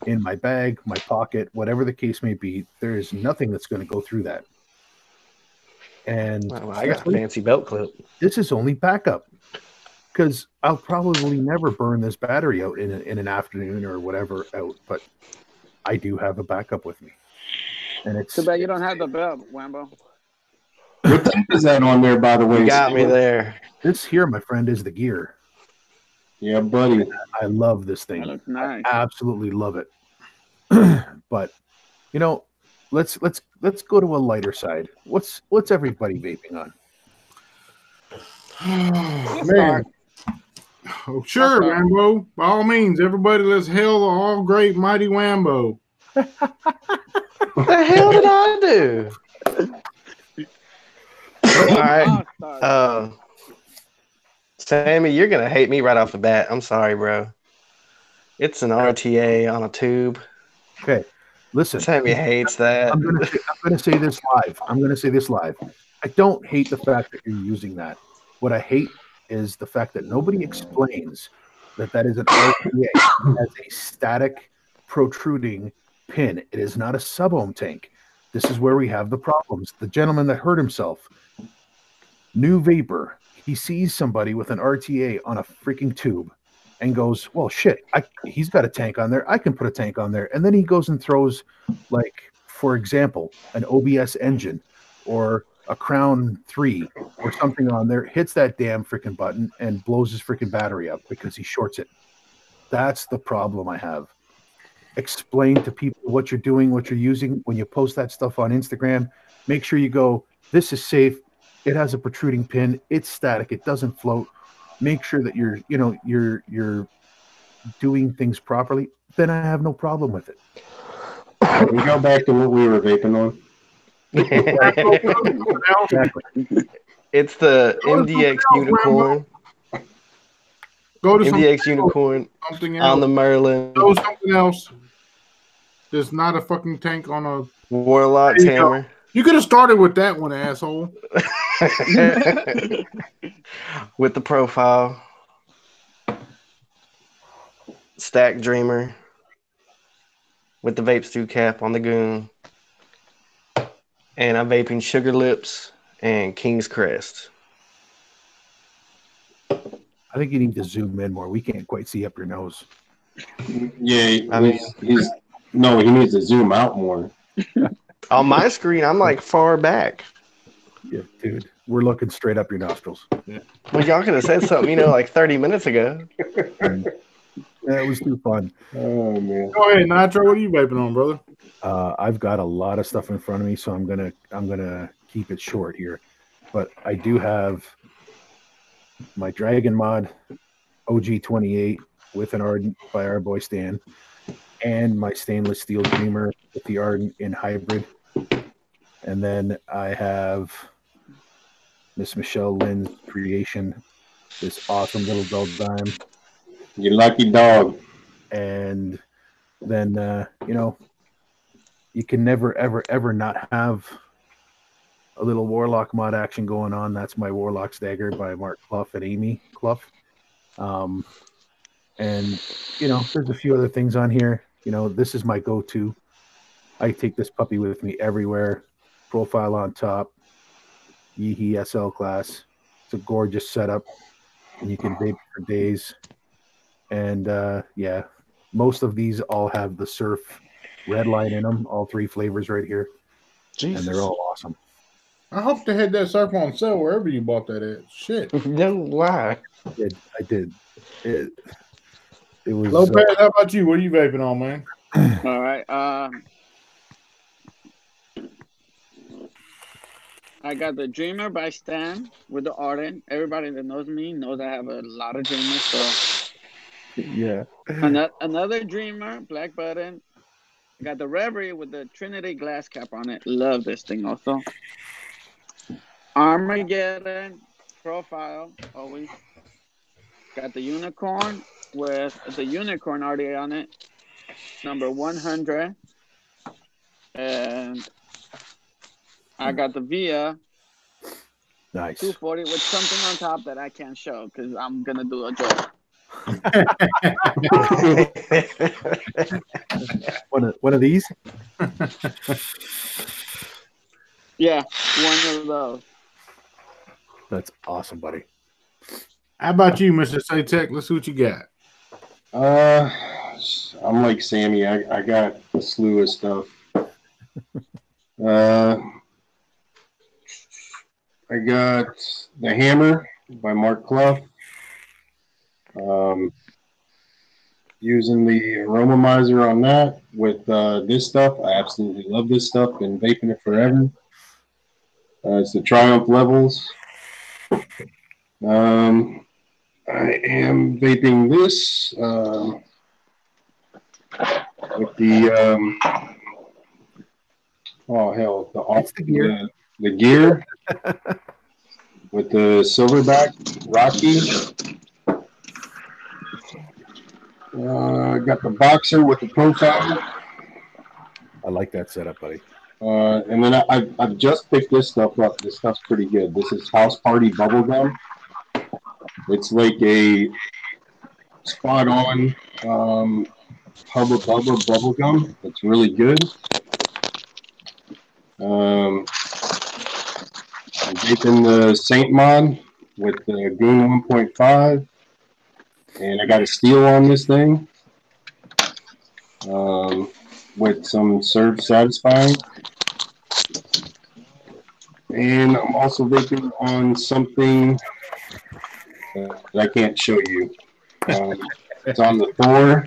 in my bag, my pocket, whatever the case may be. There is nothing that's going to go through that. And I got a fancy belt clip. This is only backup, because I'll probably never burn this battery out in an afternoon or whatever out, but I do have a backup with me. And it's too bad you don't have the belt, Wambo. What type is that on there, by the way? You got me there. This here, my friend, is the gear. Yeah, buddy. I love this thing. That looks nice. I absolutely love it. But You know, let's go to a lighter side. What's everybody vaping on? Man. Oh, sure, Rambo. By all means, everybody, let's hail the all great mighty Wambo. The hell did I do? All right. Sammy, you're gonna hate me right off the bat. I'm sorry, bro. It's an RTA on a tube. Okay, listen. Sammy hates that. I'm gonna say this live. I don't hate the fact that you're using that. What I hate is the fact that nobody explains that is an RTA as a static protruding pin. It is not a sub-ohm tank. This is where we have the problems. The gentleman that hurt himself, new vapor, he sees somebody with an RTA on a freaking tube and goes, well, shit, he's got a tank on there. I can put a tank on there. And then he goes and throws, like, for example, an OBS engine or a Crown 3 or something on there, hits that damn freaking button and blows his freaking battery up because he shorts it. That's the problem I have. Explain to people what you're doing, what you're using. When you post that stuff on Instagram, make sure you go, this is safe. It has a protruding pin. It's static. It doesn't float. Make sure that you're doing things properly. Then I have no problem with it. We go back to what we were vaping on. Exactly. It's the MDX Unicorn. Go to MDX Unicorn something on the Merlin. Go something else. There's not a fucking tank on a Warlock's hammer. You could have started with that one, asshole. With the profile. Stack Dreamer. With the vape stew cap on the goon. And I'm vaping Sugar Lips and King's Crest. I think you need to zoom in more. We can't quite see up your nose. Yeah, I mean, he needs to zoom out more. On my screen, I'm like far back. Yeah, dude, we're looking straight up your nostrils. Yeah. Well, y'all could have said something, like 30 minutes ago. That was too fun. Oh man! Go ahead, Nitro. What are you vaping on, brother? I've got a lot of stuff in front of me, so I'm gonna keep it short here. But I do have my Dragon Mod OG28 with an Ardent by our boy Stan, and my stainless steel Dreamer with the Ardent in hybrid. And then I have Miss Michelle Lynn's creation, this awesome little gold dime. You lucky dog. And then, you can never, ever, ever not have a little Warlock mod action going on. That's my Warlock's Dagger by Mark Clough and Amy Clough. And, there's a few other things on here. This is my go-to. I take this puppy with me everywhere. Profile on top. Yeehee SL class. It's a gorgeous setup. And you can vape for days. And, most of these all have the Surf red light in them. All 3 flavors right here. Jesus. And they're all awesome. I hope they had that Surf on sale wherever you bought that at. Shit. No lie. I did. It was. Lopez, how about you? What are you vaping on, man? All right. I got the Dreamer by Stan with the Ardent. Everybody that knows me knows I have a lot of Dreamers. So yeah. Another Dreamer, black button. I got the Reverie with the Trinity glass cap on it. Love this thing also. Armageddon profile, always. Got the Unicorn with the Unicorn RDA on it. Number 100. And I got the Via. Nice. 240 with something on top that I can't show because I'm going to do a joke. one of these? Yeah, one of those. That's awesome, buddy. How about you, Mr. Saytech? Let's see what you got. I'm like Sammy. I got a slew of stuff. I got the Hammer by Mark Clough. using the aromomizer on that with this stuff. I absolutely love this stuff. Been vaping it forever. It's the Triumph Levels. I am vaping this with the oh hell, the gear with the Silverback Rocky. Got the Boxer with the profile. I like that setup, buddy. And then I've just picked this stuff up. This stuff's pretty good. This is House Party Bubblegum. It's like a spot on Hubba Bubba bubblegum. It's really good. I'm taking the Saint Mod with the Goon 1.5. And I got a steel on this thing with some Surge Satisfying. And I'm also vaping on something that I can't show you. It's on the Thor.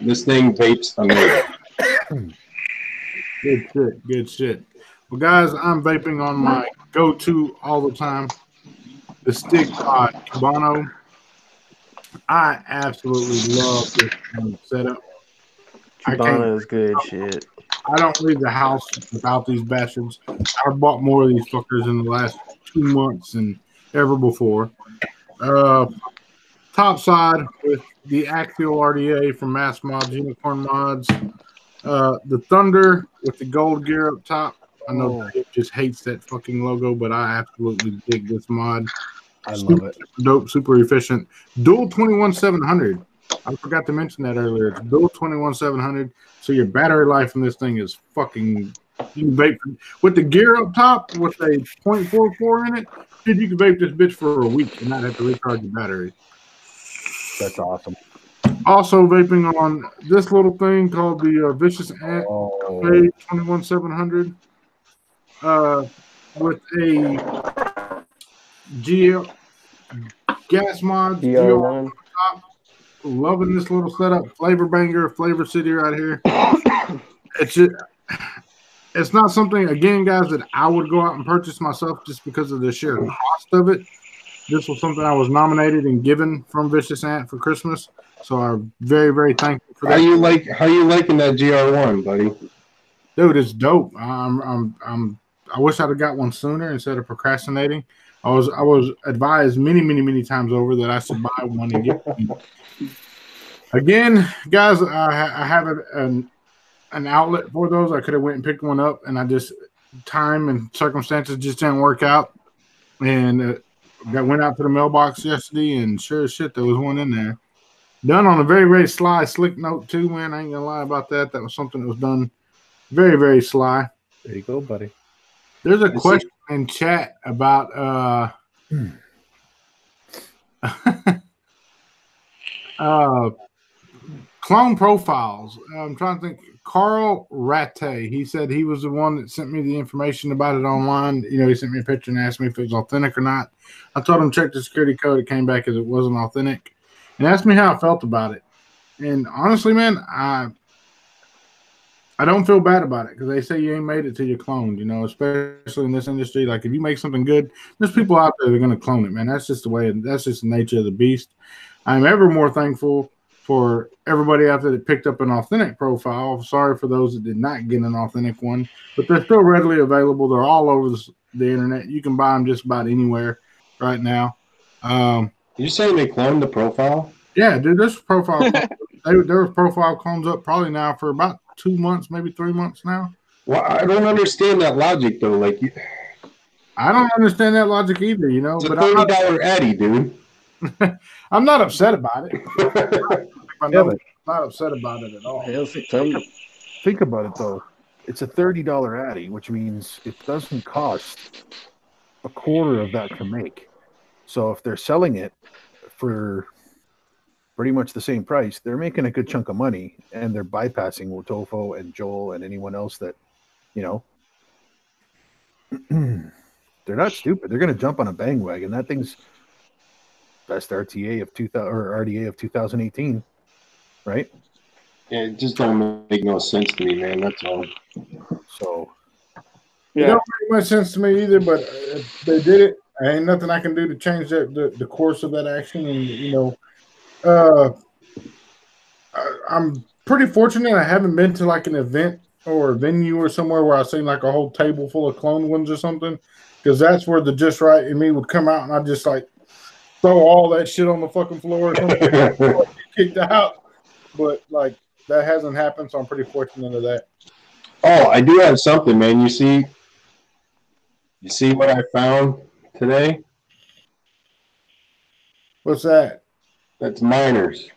This thing vapes amazing. Good shit. Good shit. Well, guys, I'm vaping on my go-to all the time, the Stick Pod Cubano. I absolutely love this setup. Cubano is good shit. I don't leave the house without these bastards. I've bought more of these fuckers in the last 2 months than ever before. Top side with the Axial RDA from Mass Mods, Unicorn Mods. The Thunder with the gold gear up top. I know Dave just hates that fucking logo, but I absolutely dig this mod. I love it. Dope, super efficient. Dual 21700. I forgot to mention that earlier. It's dual 21700. So your battery life in this thing is fucking. You can vape with the gear up top with a 0.44 in it. Dude, you can vape this bitch for a week and not have to recharge your battery. That's awesome. Also vaping on this little thing called the Vicious Ant 21700 with a GL gas mod DR1. Loving this little setup. Flavor banger, Flavor City right here. It's not something, again, guys, that I would go out and purchase myself just because of the sheer cost of it. This was something I was nominated and given from Vicious Ant for Christmas, so I'm very, very thankful for that. How you liking that GR1, buddy? Dude, it's dope. I wish I'd have got one sooner instead of procrastinating. I was advised many times over that I should buy one and get one. Again, guys, I have an outlet for those. I could have went and picked one up, and I just time and circumstances just didn't work out. And went out to the mailbox yesterday, and sure as shit, there was one in there. Done on a very, very sly, slick note too, man. I ain't gonna lie about that. That was something that was done very, very sly. There you go, buddy. There's a question in chat about clone profiles. I'm trying to think. Carl Ratte, he said he was the one that sent me the information about it online. You know, he sent me a picture and asked me if it was authentic or not. I told him check the security code. It came back as it wasn't authentic, and asked me how I felt about it. And honestly, man, I don't feel bad about it because they say you ain't made it till you're cloned. You know, especially in this industry. Like if you make something good, there's people out there that are going to clone it, man. That's just the way. That's just the nature of the beast. I'm ever more thankful for everybody out there that picked up an authentic profile. Sorry for those that did not get an authentic one, but they're still readily available. They're all over the internet. You can buy them just about anywhere right now. You saying they cloned the profile? Yeah, dude, this profile, their profile clones up probably now for about 2 months, maybe 3 months now. Well, I don't understand that logic though. Like, I don't understand that logic either. You know, it's a $30 Addy, dude. I'm not upset about it. I'm not upset about it at all. Think about it though. It's a $30 Addy, which means it doesn't cost a quarter of that to make. So if they're selling it for pretty much the same price, they're making a good chunk of money, and they're bypassing Wotofo and Joel and anyone else that, you know, they're not stupid. They're going to jump on a bandwagon. That thing's best RTA of 2000 or RDA of 2018, right? Yeah, it just don't make no sense to me, man. That's all. So It don't make much sense to me either, but if they did it, ain't nothing I can do to change the course of that action. And I'm pretty fortunate. I haven't been to like an event or a venue or somewhere where I've seen like a whole table full of clone ones or something, because that's where the Just Right in me would come out, and I just like throw all that shit on the fucking floor or something, get kicked out. But like that hasn't happened, so I'm pretty fortunate of that. Oh, I do have something, man. You see what I found today? What's that? That's miners.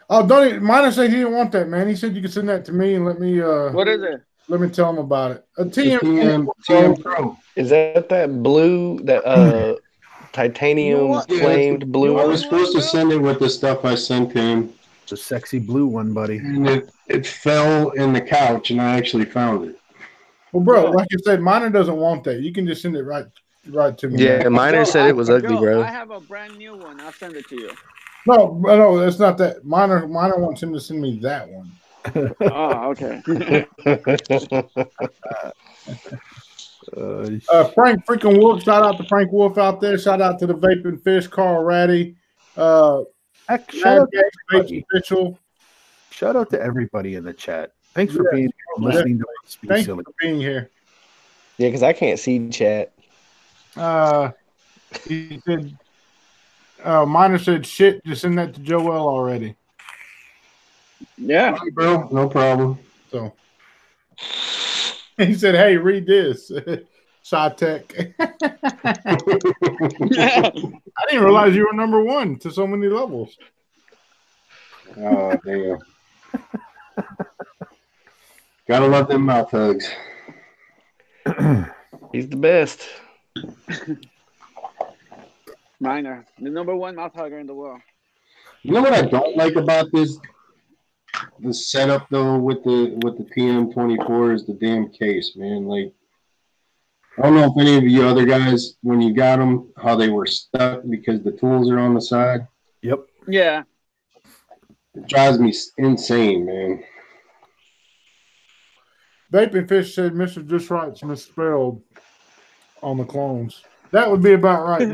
Oh, don't he, Minor said he didn't want that, man. He said you could send that to me and let me What is it? let me tell him about it. A TM TM Pro. Is that blue, that titanium flamed blue? I was supposed to send it with the stuff I sent him, the sexy blue one, buddy. and it fell in the couch, and I actually found it. Well, bro, like I said, Minor doesn't want that. You can just send it right to me. Yeah, man. Miner said it was ugly, Joe, bro. I have a brand new one. I'll send it to you. No, that's not that. Minor wants him to send me that one. Oh, okay. Frank freaking Wolf, shout out to Frank Wolf out there. Shout out to the Vaping Fish, Carl Ratty. Shout out to everybody. Official. Shout out to everybody in the chat. Thanks for being here and listening to us be Thanks silly. for being here. Yeah, because I can't see chat. He said, Minor said, shit, just send that to Joel already. Yeah. All right, bro, no problem. So he said, hey, read this. Shotech. I didn't realize you were number one to so many levels. Oh, damn. Gotta love them mouth hugs. He's the best. Minor, the number one mouth hugger in the world. You know what I don't like about the setup though with the PM24 is the damn case, man. Like, I don't know if any of you other guys, when you got them, how they were stuck because the tools are on the side. Yep. Yeah. It drives me insane, man. Vaping Fish said Mr.JustRight's misspelled on the clones. That would be about right.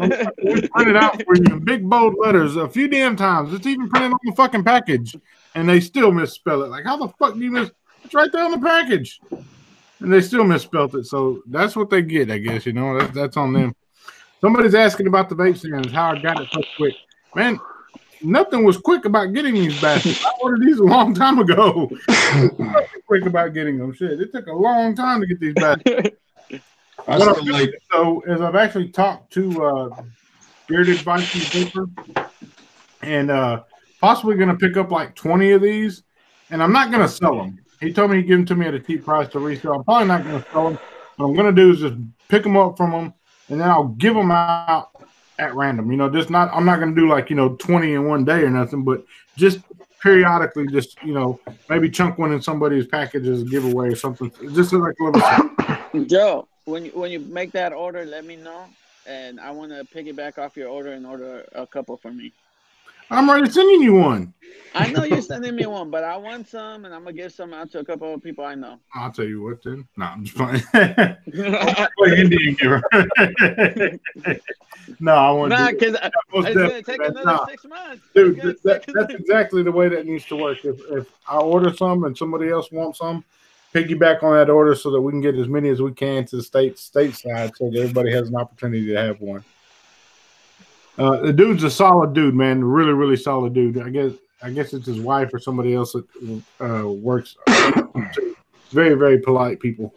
We print it out for you in big bold letters a few damn times. It's even printed on the fucking package, and they still misspell it. Like, how the fuck do you miss? It's right there on the package, and they still misspelled it. So that's what they get, I guess. You know, that's on them. Somebody's asking about the vape stands, how I got it so quick. Man, nothing was quick about getting these bastards. I ordered these a long time ago. Nothing quick about getting them. Shit, it took a long time to get these bastards. What I'm doing, though, is I've actually talked to Bearded Viking Vapor, and possibly going to pick up like 20 of these, and I'm not going to sell them. He told me he'd give them to me at a cheap price to resell. I'm probably not going to sell them. What I'm going to do is just pick them up from them, and then I'll give them out at random. You know, just not. I'm not going to do like 20 in one day or nothing, but just periodically, just maybe chunk one in somebody's package as a giveaway or something. Just like a little. Joe, when you make that order, let me know, and I want to piggyback off your order and order a couple for me. I'm already sending you one. I know you're sending me one, but I want some, and I'm gonna give some out to a couple of people I know. I'll tell you what, then. No, I'm just playing. Indian giver. No, I want to. Because it's gonna take another 6 months, dude. That's exactly the way that needs to work. If I order some and somebody else wants some, piggyback on that order so that we can get as many as we can to the stateside, so that everybody has an opportunity to have one. The dude's a solid dude, man. Really, really solid dude. I guess it's his wife or somebody else that works. Very, very polite people.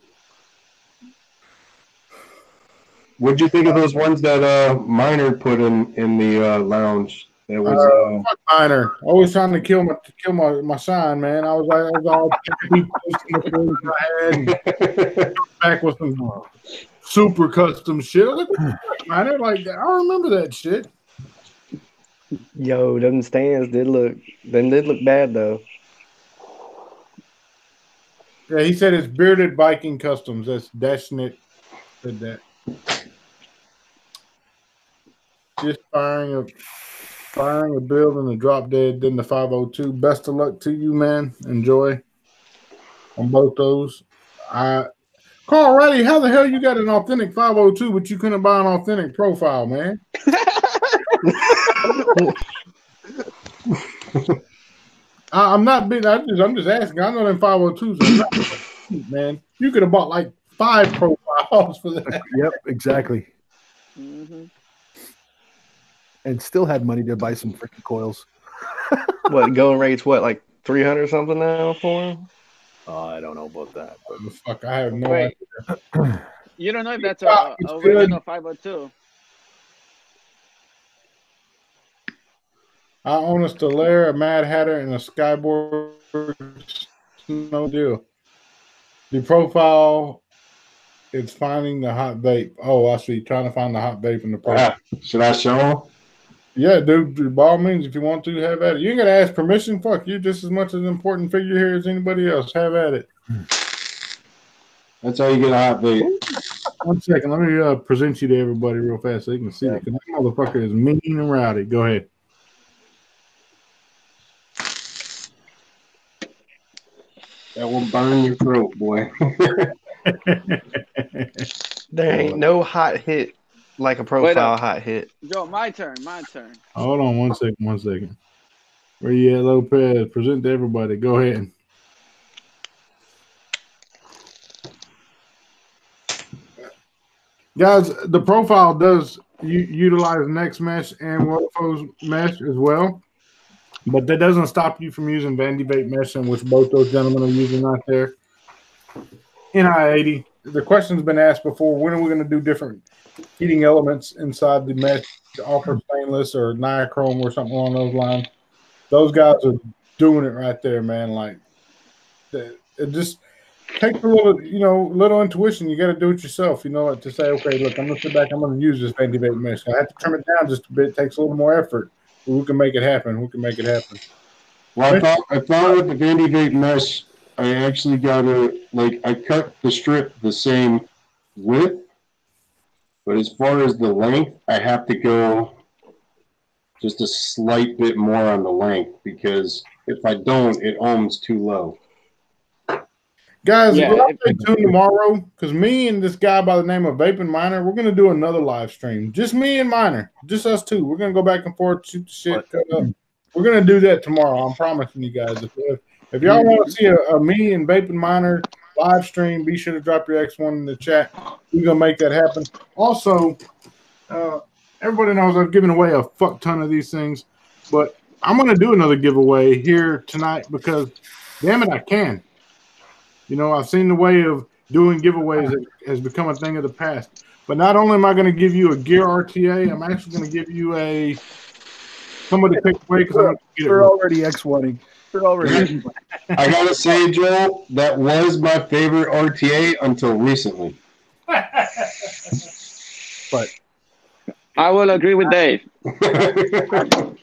What'd you think of those ones that Miner put in the lounge? It was Miner. Always trying to kill my shine, man. I was all back with some super custom shit. I was like, Miner, like that. I remember that shit. Yo, them stands did look bad though. Yeah, he said it's Bearded Viking Customs. That's Dashnet said that. just firing a build and a drop dead, then the 502. Best of luck to you, man. Enjoy on both those. Carl Riley, how the hell you got an authentic 502, but you couldn't buy an authentic profile, man? I'm not being. I'm just asking. I know them 502s are not cheap, man. You could have bought like 5 profiles for that. Yep, exactly. Mm-hmm. And still had money to buy some freaking coils. What going rate's what, like 300 something now for him? I don't know about that. But Fuck, I have no Wait. idea. You don't know if that's It's a good. original 502. I own a Stellaire, a Mad Hatter, and a Skyboard. No deal. The profile is finding the hot vape. Oh, I see. Trying to find the hot vape in the profile. Should I show them? Yeah, dude, by all means, if you want to, have at it. You ain't got to ask permission. Fuck, you're just as much an important figure here as anybody else. Have at it. That's how you get a hot vape. 1 second. Let me present you to everybody real fast so you can see it. Because that motherfucker is mean and rowdy. Go ahead. That will burn your throat, boy. There ain't no hot hit like a profile hot hit. Joe, my turn. Hold on 1 second. Where you at, Lopez? Present to everybody. Go ahead. Guys, the profile does utilize Next Mesh and Wofo's Mesh as well. But that doesn't stop you from using Vandy Vape Mesh, which both those gentlemen are using out there. NI80. The question's been asked before, when are we going to do different heating elements inside the mesh to offer stainless or nichrome or something along those lines? Those guys are doing it right there, man. Like, it just takes a little intuition. You got to do it yourself, like, to say, okay, look, I'm going to sit back, I'm going to use this Vandy Vape Mesh. I have to trim it down just a bit. It takes a little more effort. But we can make it happen. Well, I thought with the Vandy Vape Mesh, I actually got I cut the strip the same width, but as far as the length, I have to go just a slight bit more on the length, because if I don't, it ohms too low. Guys, stay tuned tomorrow, because me and this guy by the name of Vaping Miner, we're going to do another live stream. Just me and Miner. Just us two. We're going to go back and forth, shoot the shit, cut up. We're going to do that tomorrow. I'm promising you guys. If y'all want to see a me and Vaping Miner live stream, be sure to drop your X1 in the chat. We're going to make that happen. Also, everybody knows I've given away a fuck ton of these things, but I'm going to do another giveaway here tonight because, damn it, I can. I've seen the way of doing giveaways that has become a thing of the past. But not only am I going to give you a gear RTA, I'm actually going to give you somebody take away because I'm going to get it. They're already X1ing. I got to say, Joel, that was my favorite RTA until recently. But I will agree with Dave.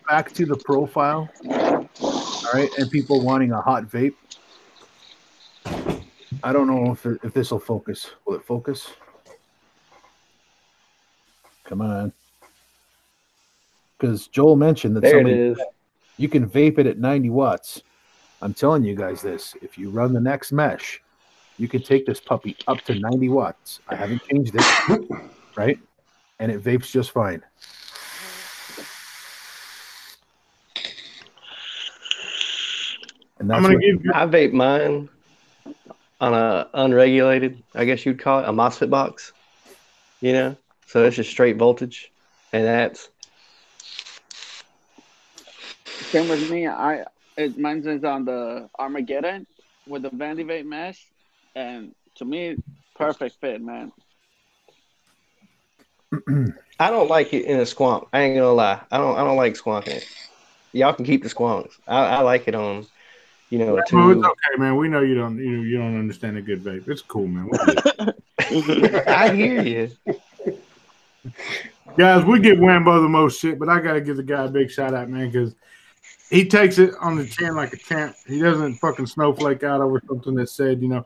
Back to the profile. All right, and people wanting a hot vape. I don't know if this will focus. Will it focus? Come on. Because Joel mentioned that there it is. You can vape it at 90 watts. I'm telling you guys this. If you run the Next Mesh, you can take this puppy up to 90 watts. I haven't changed it, right? And it vapes just fine. And that's I vape mine on a unregulated, I guess you'd call it, a MOSFET box. So it's just straight voltage, and that's same with me. Mine is on the Armageddon with the Vandy Vape Mesh, and to me, perfect fit, man. I don't like it in a squonk. I ain't gonna lie. I don't like squonking it. Y'all can keep the squonks. I like it on, a tube. It's okay, man. We know you don't understand a good vape. It's cool, man. I hear you. Guys, we give Wambo the most shit, but I gotta give the guy a big shout out, man, because he takes it on the chin like a champ. He doesn't fucking snowflake out over something that said, you know,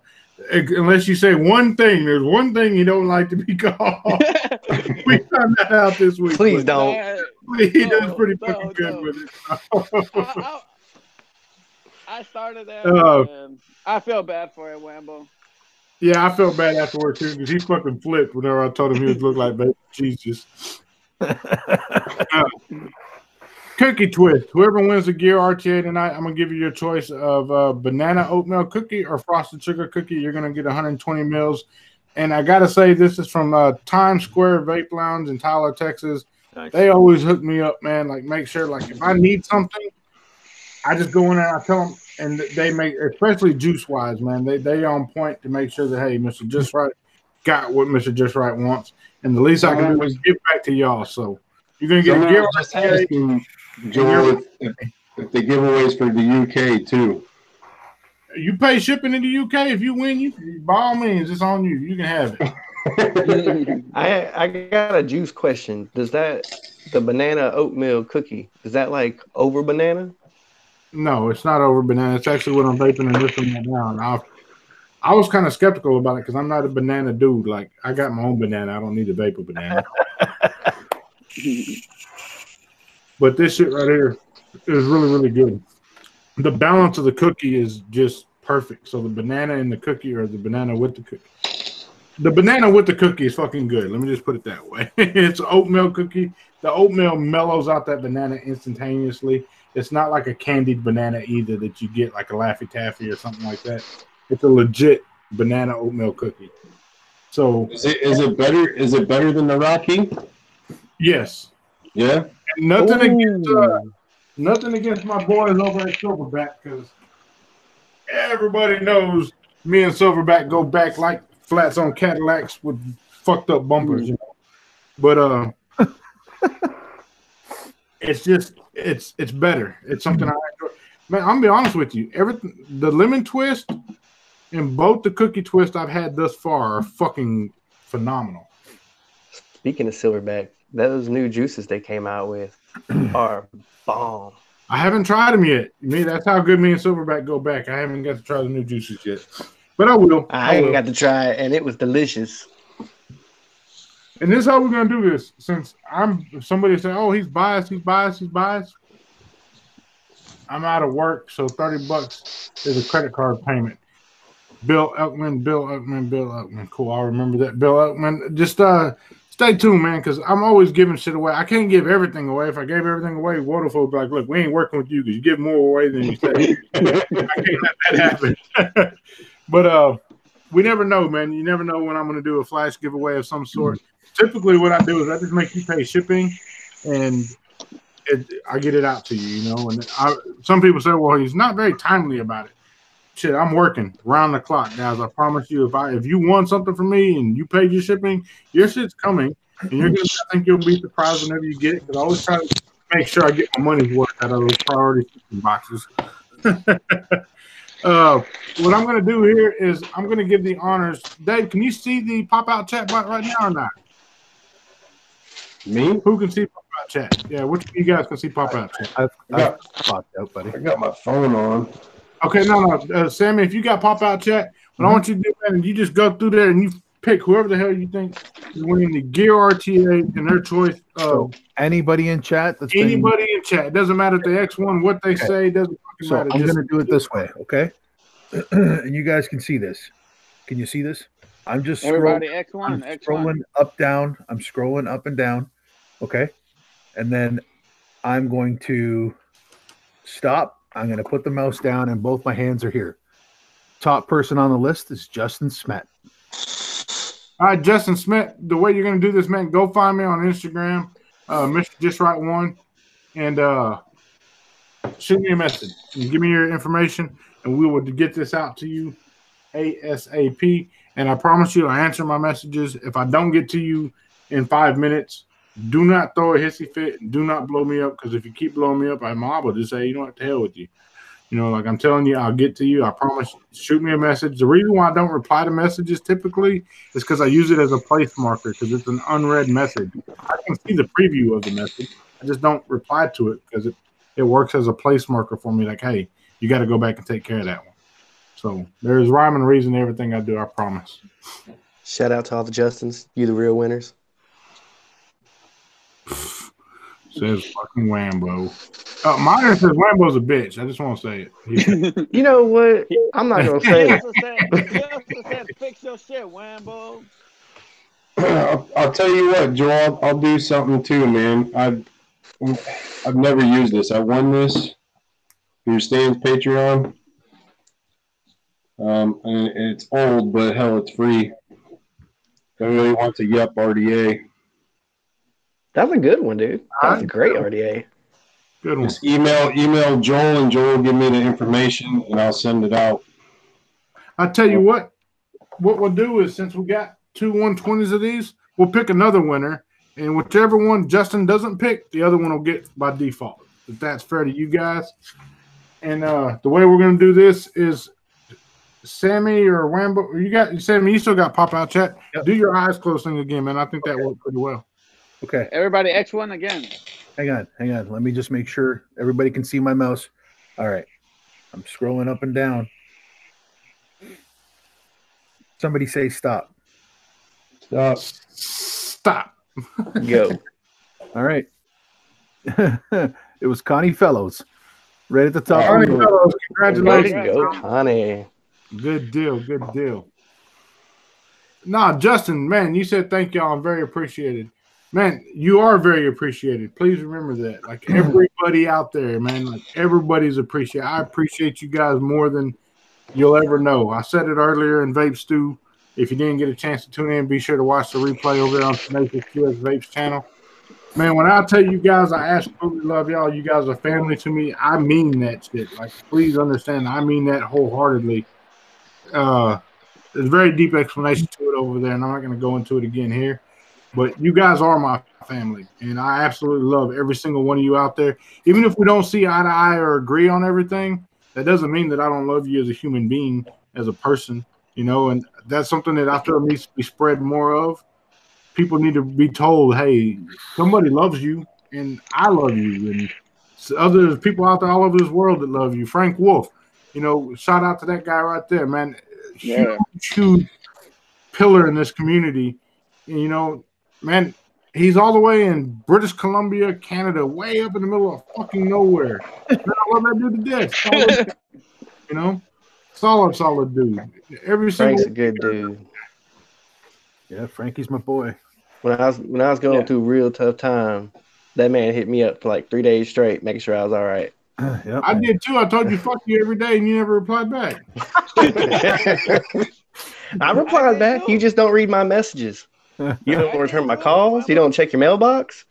unless you say one thing. There's one thing you don't like to be called. We found that out this week. Please don't. He does pretty fucking good with it. I started that. And I feel bad for it, Wambo. Yeah, I felt bad afterwards too because he fucking flipped whenever I told him he would look like baby Jesus. Cookie twist. Whoever wins the Gear RTA tonight, I'm gonna give you your choice of banana oatmeal cookie or frosted sugar cookie. You're gonna get 120 mils. And I gotta say, this is from Times Square Vape Lounge in Tyler, Texas. Nice. They always hook me up, man. Like, make sure, like, if I need something, I just go in there and I tell them, and they make, especially juice wise, man. They on point to make sure that, hey, Mr. Just Right got what Mr. Just Right wants, and the least I can do is give back to y'all. So you're gonna get a Gear RTA. Joel, if the giveaways for the UK too. You pay shipping in the UK. If you win, you by all means, it's on you. You can have it. I got a juice question. Does the banana oatmeal cookie, is that like over banana? No, it's not over banana. It's actually what I'm vaping and this one right now. And I was kind of skeptical about it because I'm not a banana dude. Like, I got my own banana. I don't need to vape a banana. But this shit right here is really, really good. The balance of the cookie is just perfect. So the banana in the cookie or the banana with the cookie. The banana with the cookie is fucking good. Let me just put it that way. It's an oatmeal cookie. The oatmeal mellows out that banana instantaneously. It's not like a candied banana either that you get like a Laffy Taffy or something like that. It's a legit banana oatmeal cookie. So is it better? Is it better than the Rocky? Yes. Yeah. Nothing against my boys over at Silverback because everybody knows me and Silverback go back like flats on Cadillacs with fucked up bumpers, you know. But it's just it's better. It's something I enjoy. Man, I'm gonna be honest with you. The lemon twist and both the cookie twist I've had thus far are fucking phenomenal. Speaking of Silverback, those new juices they came out with are bomb. I haven't tried them yet. That's how good me and Silverback go back. I haven't got to try the new juices yet, but I will. I got to try it, and it was delicious. And this is how we're gonna do this. Since somebody say, "Oh, he's biased," I'm out of work, so $30 is a credit card payment. Bill Elkman. Cool, I'll remember that. Bill Elkman. Just stay tuned, man, because I'm always giving shit away. I can't give everything away. If I gave everything away, Waterfall would be like, look, we ain't working with you because you give more away than you say. I can't let that happen. But we never know, man. You never know when I'm going to do a flash giveaway of some sort. Typically what I do is I just make you pay shipping, and I get it out to you, you know. And some people say, well, he's not very timely about it. Shit, I'm working round the clock, guys. I promise you, if you want something from me and you paid your shipping, your shit's coming, and I think you'll be surprised whenever you get it. Because I always try to make sure I get my money's worth out of those priority shipping boxes. What I'm going to do here is I'm going to give the honors. Dave, can you see the pop-out chat bot right now or not? Me? Who can see pop-out chat? Yeah, which of you guys can see pop-out chat? I've popped out, buddy. I got my phone on. Okay, no, Sammy, if you got pop-out chat, what I want you to do, man, you just go through there and you pick whoever the hell you think is winning the Gear RTA and their choice. Anybody in chat? In chat. It doesn't matter if they X1, what they say. It doesn't matter. I'm going to do it this way, okay? And you guys can see this. Can you see this? I'm just scrolling up, down. I'm scrolling up and down, okay? And then I'm going to stop. I'm going to put the mouse down, and both my hands are here. Top person on the list is Justin Smet. All right, Justin Smet, the way you're going to do this, man, go find me on Instagram, Mr.JustRight1, and shoot me a message. And give me your information, and we will get this out to you ASAP. And I promise you, I answer my messages. If I don't get to you in 5 minutes, do not throw a hissy fit. Do not blow me up, because if you keep blowing me up, I'm liable to say, you know what, to hell with you. You know, like I'm telling you, I'll get to you. I promise. Shoot me a message. The reason why I don't reply to messages typically is because I use it as a place marker, because it's an unread message. I can see the preview of the message. I just don't reply to it because it works as a place marker for me. Like, hey, you got to go back and take care of that one. So there's rhyme and reason to everything I do. I promise. Shout out to all the Justins. You the real winners. Says fucking Wambo. Mine says Wambo's a bitch. I just want to say it. You know what? I'm not gonna say it. He also said, fix your shit, Wambo. I'll tell you what, Joel. I'll do something too, man. I've never used this. I won this through Stan's Patreon. And it's old, but hell, it's free. If anybody wants a Yup RDA, That's a good one, dude. That's a great RDA. Good one. just email Joel, and Joel will give me the information, and I'll send it out. I tell you what we'll do is, since we got 2 120s of these, we'll pick another winner, and whichever one Justin doesn't pick, the other one will get by default. If that's fair to you guys. And the way we're going to do this is, Sammy or Wambo, Sammy, you still got pop out chat. Yep. Do your eyes closed thing again, man. I think that worked pretty well. Okay. Everybody X1 again. Hang on. Let me just make sure everybody can see my mouse. All right. I'm scrolling up and down. Somebody say stop. Stop. Go. All right. It was Connie Fellows. Right at the top. Connie Fellows, congratulations. Go, Connie. Good deal. Nah, Justin, man, you said thank y'all. I'm very appreciated. Man, you are very appreciated. Please remember that. Like everybody out there, man, like everybody's appreciated. I appreciate you guys more than you'll ever know. I said it earlier in Vape Stew. If you didn't get a chance to tune in, be sure to watch the replay over there on Tenacious QS Vapes channel. Man, when I tell you guys I absolutely love y'all, you guys are family to me. I mean that shit. Like, please understand, I mean that wholeheartedly. There's a very deep explanation to it over there, and I'm not going to go into it again here. But you guys are my family, and I absolutely love every single one of you out there. Even if we don't see eye to eye or agree on everything, that doesn't mean that I don't love you as a human being, as a person, you know, and that's something that I feel needs to be spread more of. People need to be told, hey, somebody loves you, and I love you, and other people out there all over this world that love you. Frank Wolf, you know, shout out to that guy right there, man. Yeah. Huge pillar in this community. You know, man, he's all the way in British Columbia, Canada, way up in the middle of fucking nowhere. Man, I love that dude to death. Solid, you know, solid dude. Frank's a good dude. Yeah, Frankie's my boy. When I was going through a real tough time, that man hit me up for like 3 days straight, making sure I was all right. Yep, I did too. I told you fuck you every day, and you never replied back. I replied back. You just don't read my messages. You don't return my calls. You don't check your mailbox.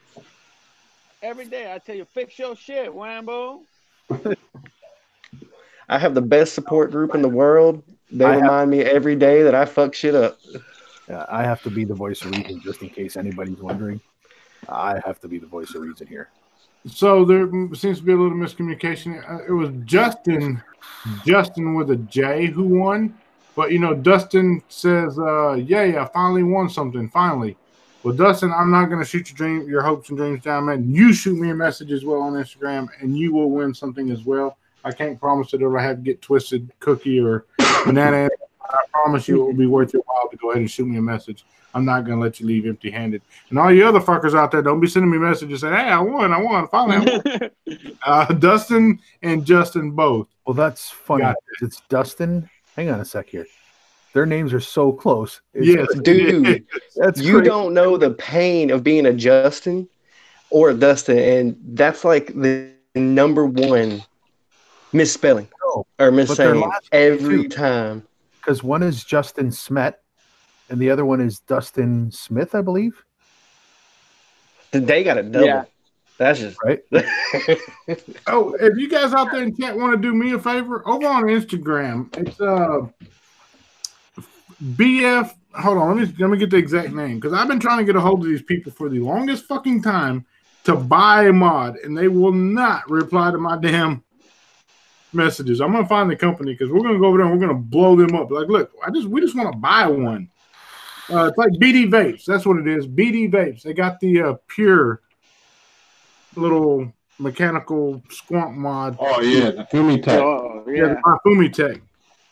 Every day I tell you, fix your shit, Wambo. I have the best support group in the world. They remind me every day that I fuck shit up. I have to be the voice of reason, just in case anybody's wondering. I have to be the voice of reason here. So there seems to be a little miscommunication. It was Justin with a J who won. But, you know, Dustin says, I finally won something, finally. Well, Dustin, I'm not going to shoot your hopes and dreams down, man. You shoot me a message as well on Instagram, and you will win something as well. I can't promise that it'll have to get twisted cookie or banana. I promise you it will be worth your while to go ahead and shoot me a message. I'm not going to let you leave empty-handed. And all you other fuckers out there, don't be sending me messages saying, hey, I won. Finally, I won. Dustin and Justin both. Well, that's funny. It's Dustin. Hang on a sec here. Their names are so close. Yes, dude. That's you crazy. Don't know the pain of being a Justin or a Dustin, and that's like the number one misspelling or missaying every time. Because one is Justin Smet, and the other one is Dustin Smith, I believe. They got it double. Yeah. That's just right. Oh, if you guys out there in chat want to do me a favor, over on Instagram, it's BF. Hold on, let me get the exact name, because I've been trying to get a hold of these people for the longest fucking time to buy a mod, and they will not reply to my damn messages. I'm gonna find the company, because we're gonna go over there and we're gonna blow them up. Like, look, we just want to buy one. It's like BD Vapes. That's what it is. BD Vapes. They got the pure little mechanical squonk mod. Oh yeah, the Fumi Tech. Oh, Yeah, yeah. my Fumi Tech.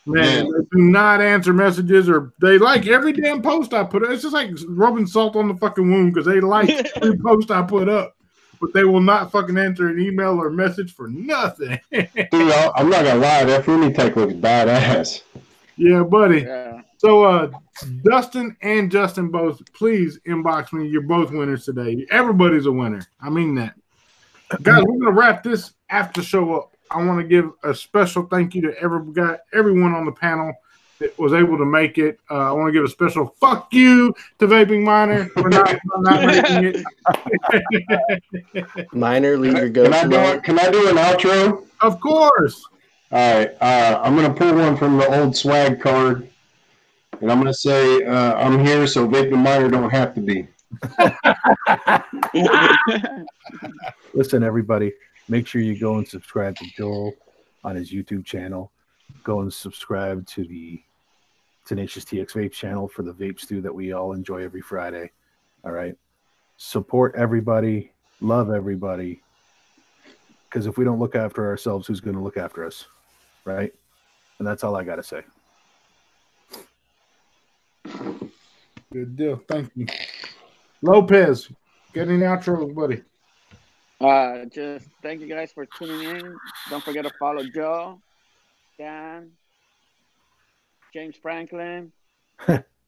Man, they do not answer messages, or they like every damn post I put up. It's just like rubbing salt on the fucking wound because they like every post I put up, but they will not fucking answer an email or message for nothing. Dude, I'm not gonna lie, that Fumi Tech looks badass. Yeah, buddy. Yeah. So, Dustin and Justin both, please inbox me. You're both winners today. Everybody's a winner. I mean that. Guys, we're going to wrap this after show up. I want to give a special thank you to everyone on the panel that was able to make it. I want to give a special fuck you to Vaping Miner for not making it. Miner, leave your go. Can I do an outro? Of course. All right. I'm going to pull one from the old swag card, and I'm going to say I'm here so Vaping Miner don't have to be. Listen, everybody, make sure you go and subscribe to Joel on his YouTube channel. Go and subscribe to the Tenacious TX Vape channel for the vape stew that we all enjoy every Friday. All right. Support everybody. Love everybody. Because if we don't look after ourselves, who's going to look after us? Right? And that's all I got to say. Good deal. Thank you. Lopez, get any outros, buddy. Just thank you guys for tuning in. Don't forget to follow Joe, Dan, James Franklin,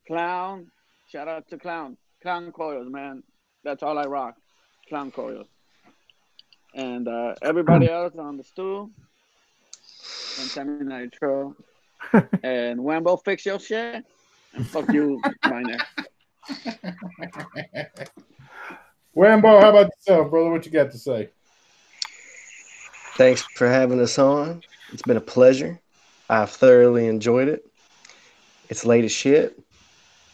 Clown. Shout out to Clown. Clown coils, man. That's all I rock. Clown coils. And everybody else on the stool. And Sammy Nitro. And Wambo, fix your shit. And fuck you, Miner. Wambo, how about yourself, brother? What you got to say? Thanks for having us on. It's been a pleasure. I've thoroughly enjoyed it. It's late as shit.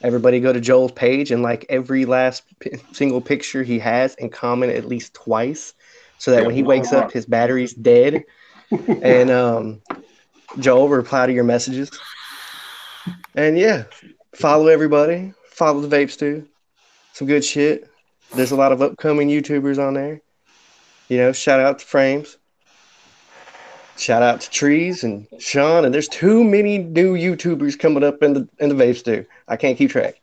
Everybody go to Joel's page and like every last single picture he has and comment at least twice so that when he wakes up, his battery's dead. And Joel, reply to your messages. And yeah, follow everybody. Follow the Vape Stew. Some good shit. There's a lot of upcoming YouTubers on there. You know, shout out to Frames. Shout out to Trees and Sean. And there's too many new YouTubers coming up in the Vape Stew. I can't keep track.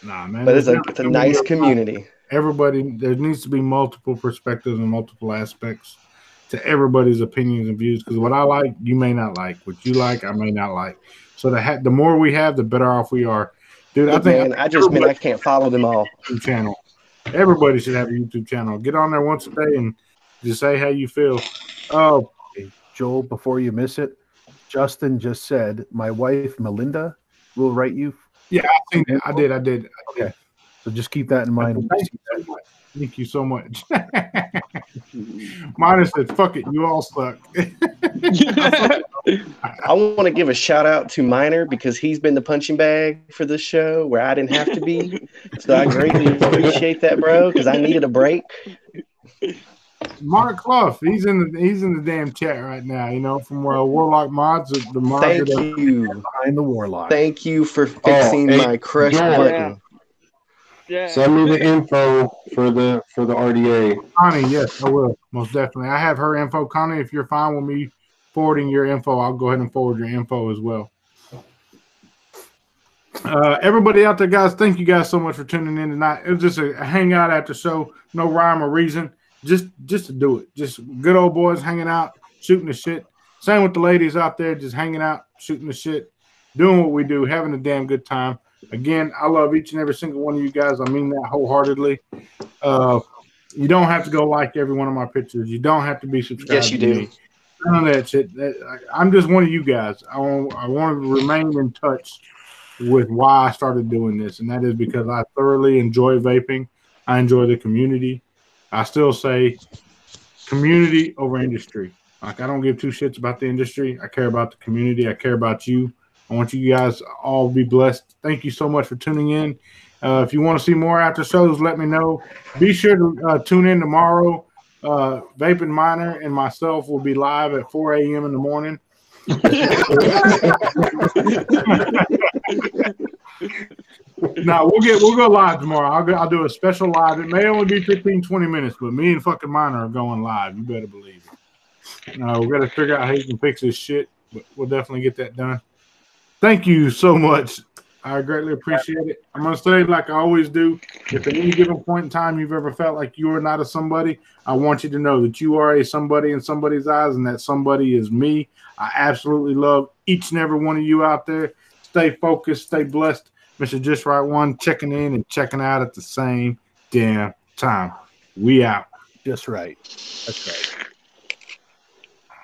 Nah, man. But it's a nice community. Everybody, there needs to be multiple perspectives and multiple aspects to everybody's opinions and views. Because what I like, you may not like. What you like, I may not like. So the more we have, the better off we are. Dude, I can't follow them all. YouTube channel. Everybody should have a YouTube channel. Get on there once a day and just say how you feel. Oh, Joel, before you miss it, Justin just said, my wife, Melinda, will write you. Yeah, I did. Okay. So just keep that in mind. Thank you so much. Miner said, fuck it, you all suck. I want to give a shout out to Miner because he's been the punching bag for this show where I didn't have to be. So I greatly appreciate that, bro, because I needed a break. Mark Clough, he's in the damn chat right now, you know, from Warlock Mods. Thank you. Behind the Warlock. Thank you for fixing my crush button. Yeah. Send me the info for the RDA. Connie, yes, I will. Most definitely. I have her info. Connie, if you're fine with me forwarding your info, I'll go ahead and forward your info as well. Everybody out there, guys, thank you guys so much for tuning in tonight. It was just a hangout after show. No rhyme or reason. Just to do it. Just good old boys hanging out, shooting the shit. Same with the ladies out there, just hanging out, shooting the shit, doing what we do, having a damn good time. Again, I love each and every single one of you guys. I mean that wholeheartedly. You don't have to go like every one of my pictures. You don't have to be subscribed. Yes, you do. None of that shit. I'm just one of you guys. I want to remain in touch with why I started doing this, and that is because I thoroughly enjoy vaping. I enjoy the community. I still say community over industry. Like, I don't give two shits about the industry. I care about the community. I care about you. I want you guys all to be blessed. Thank you so much for tuning in. If you want to see more after shows, let me know. Be sure to tune in tomorrow. Vaping Miner and myself will be live at 4 a.m. in the morning. No, we'll go live tomorrow. I'll do a special live. It may only be 15, 20 minutes, but me and fucking Minor are going live. You better believe it. We got to figure out how you can fix this shit, but we'll definitely get that done. Thank you so much. I greatly appreciate it. I'm going to say, like I always do, if at any given point in time you've ever felt like you are not a somebody, I want you to know that you are a somebody in somebody's eyes, and that somebody is me. I absolutely love each and every one of you out there. Stay focused, stay blessed. Mr. Just Right One checking in and checking out at the same damn time. We out. Just right. That's right.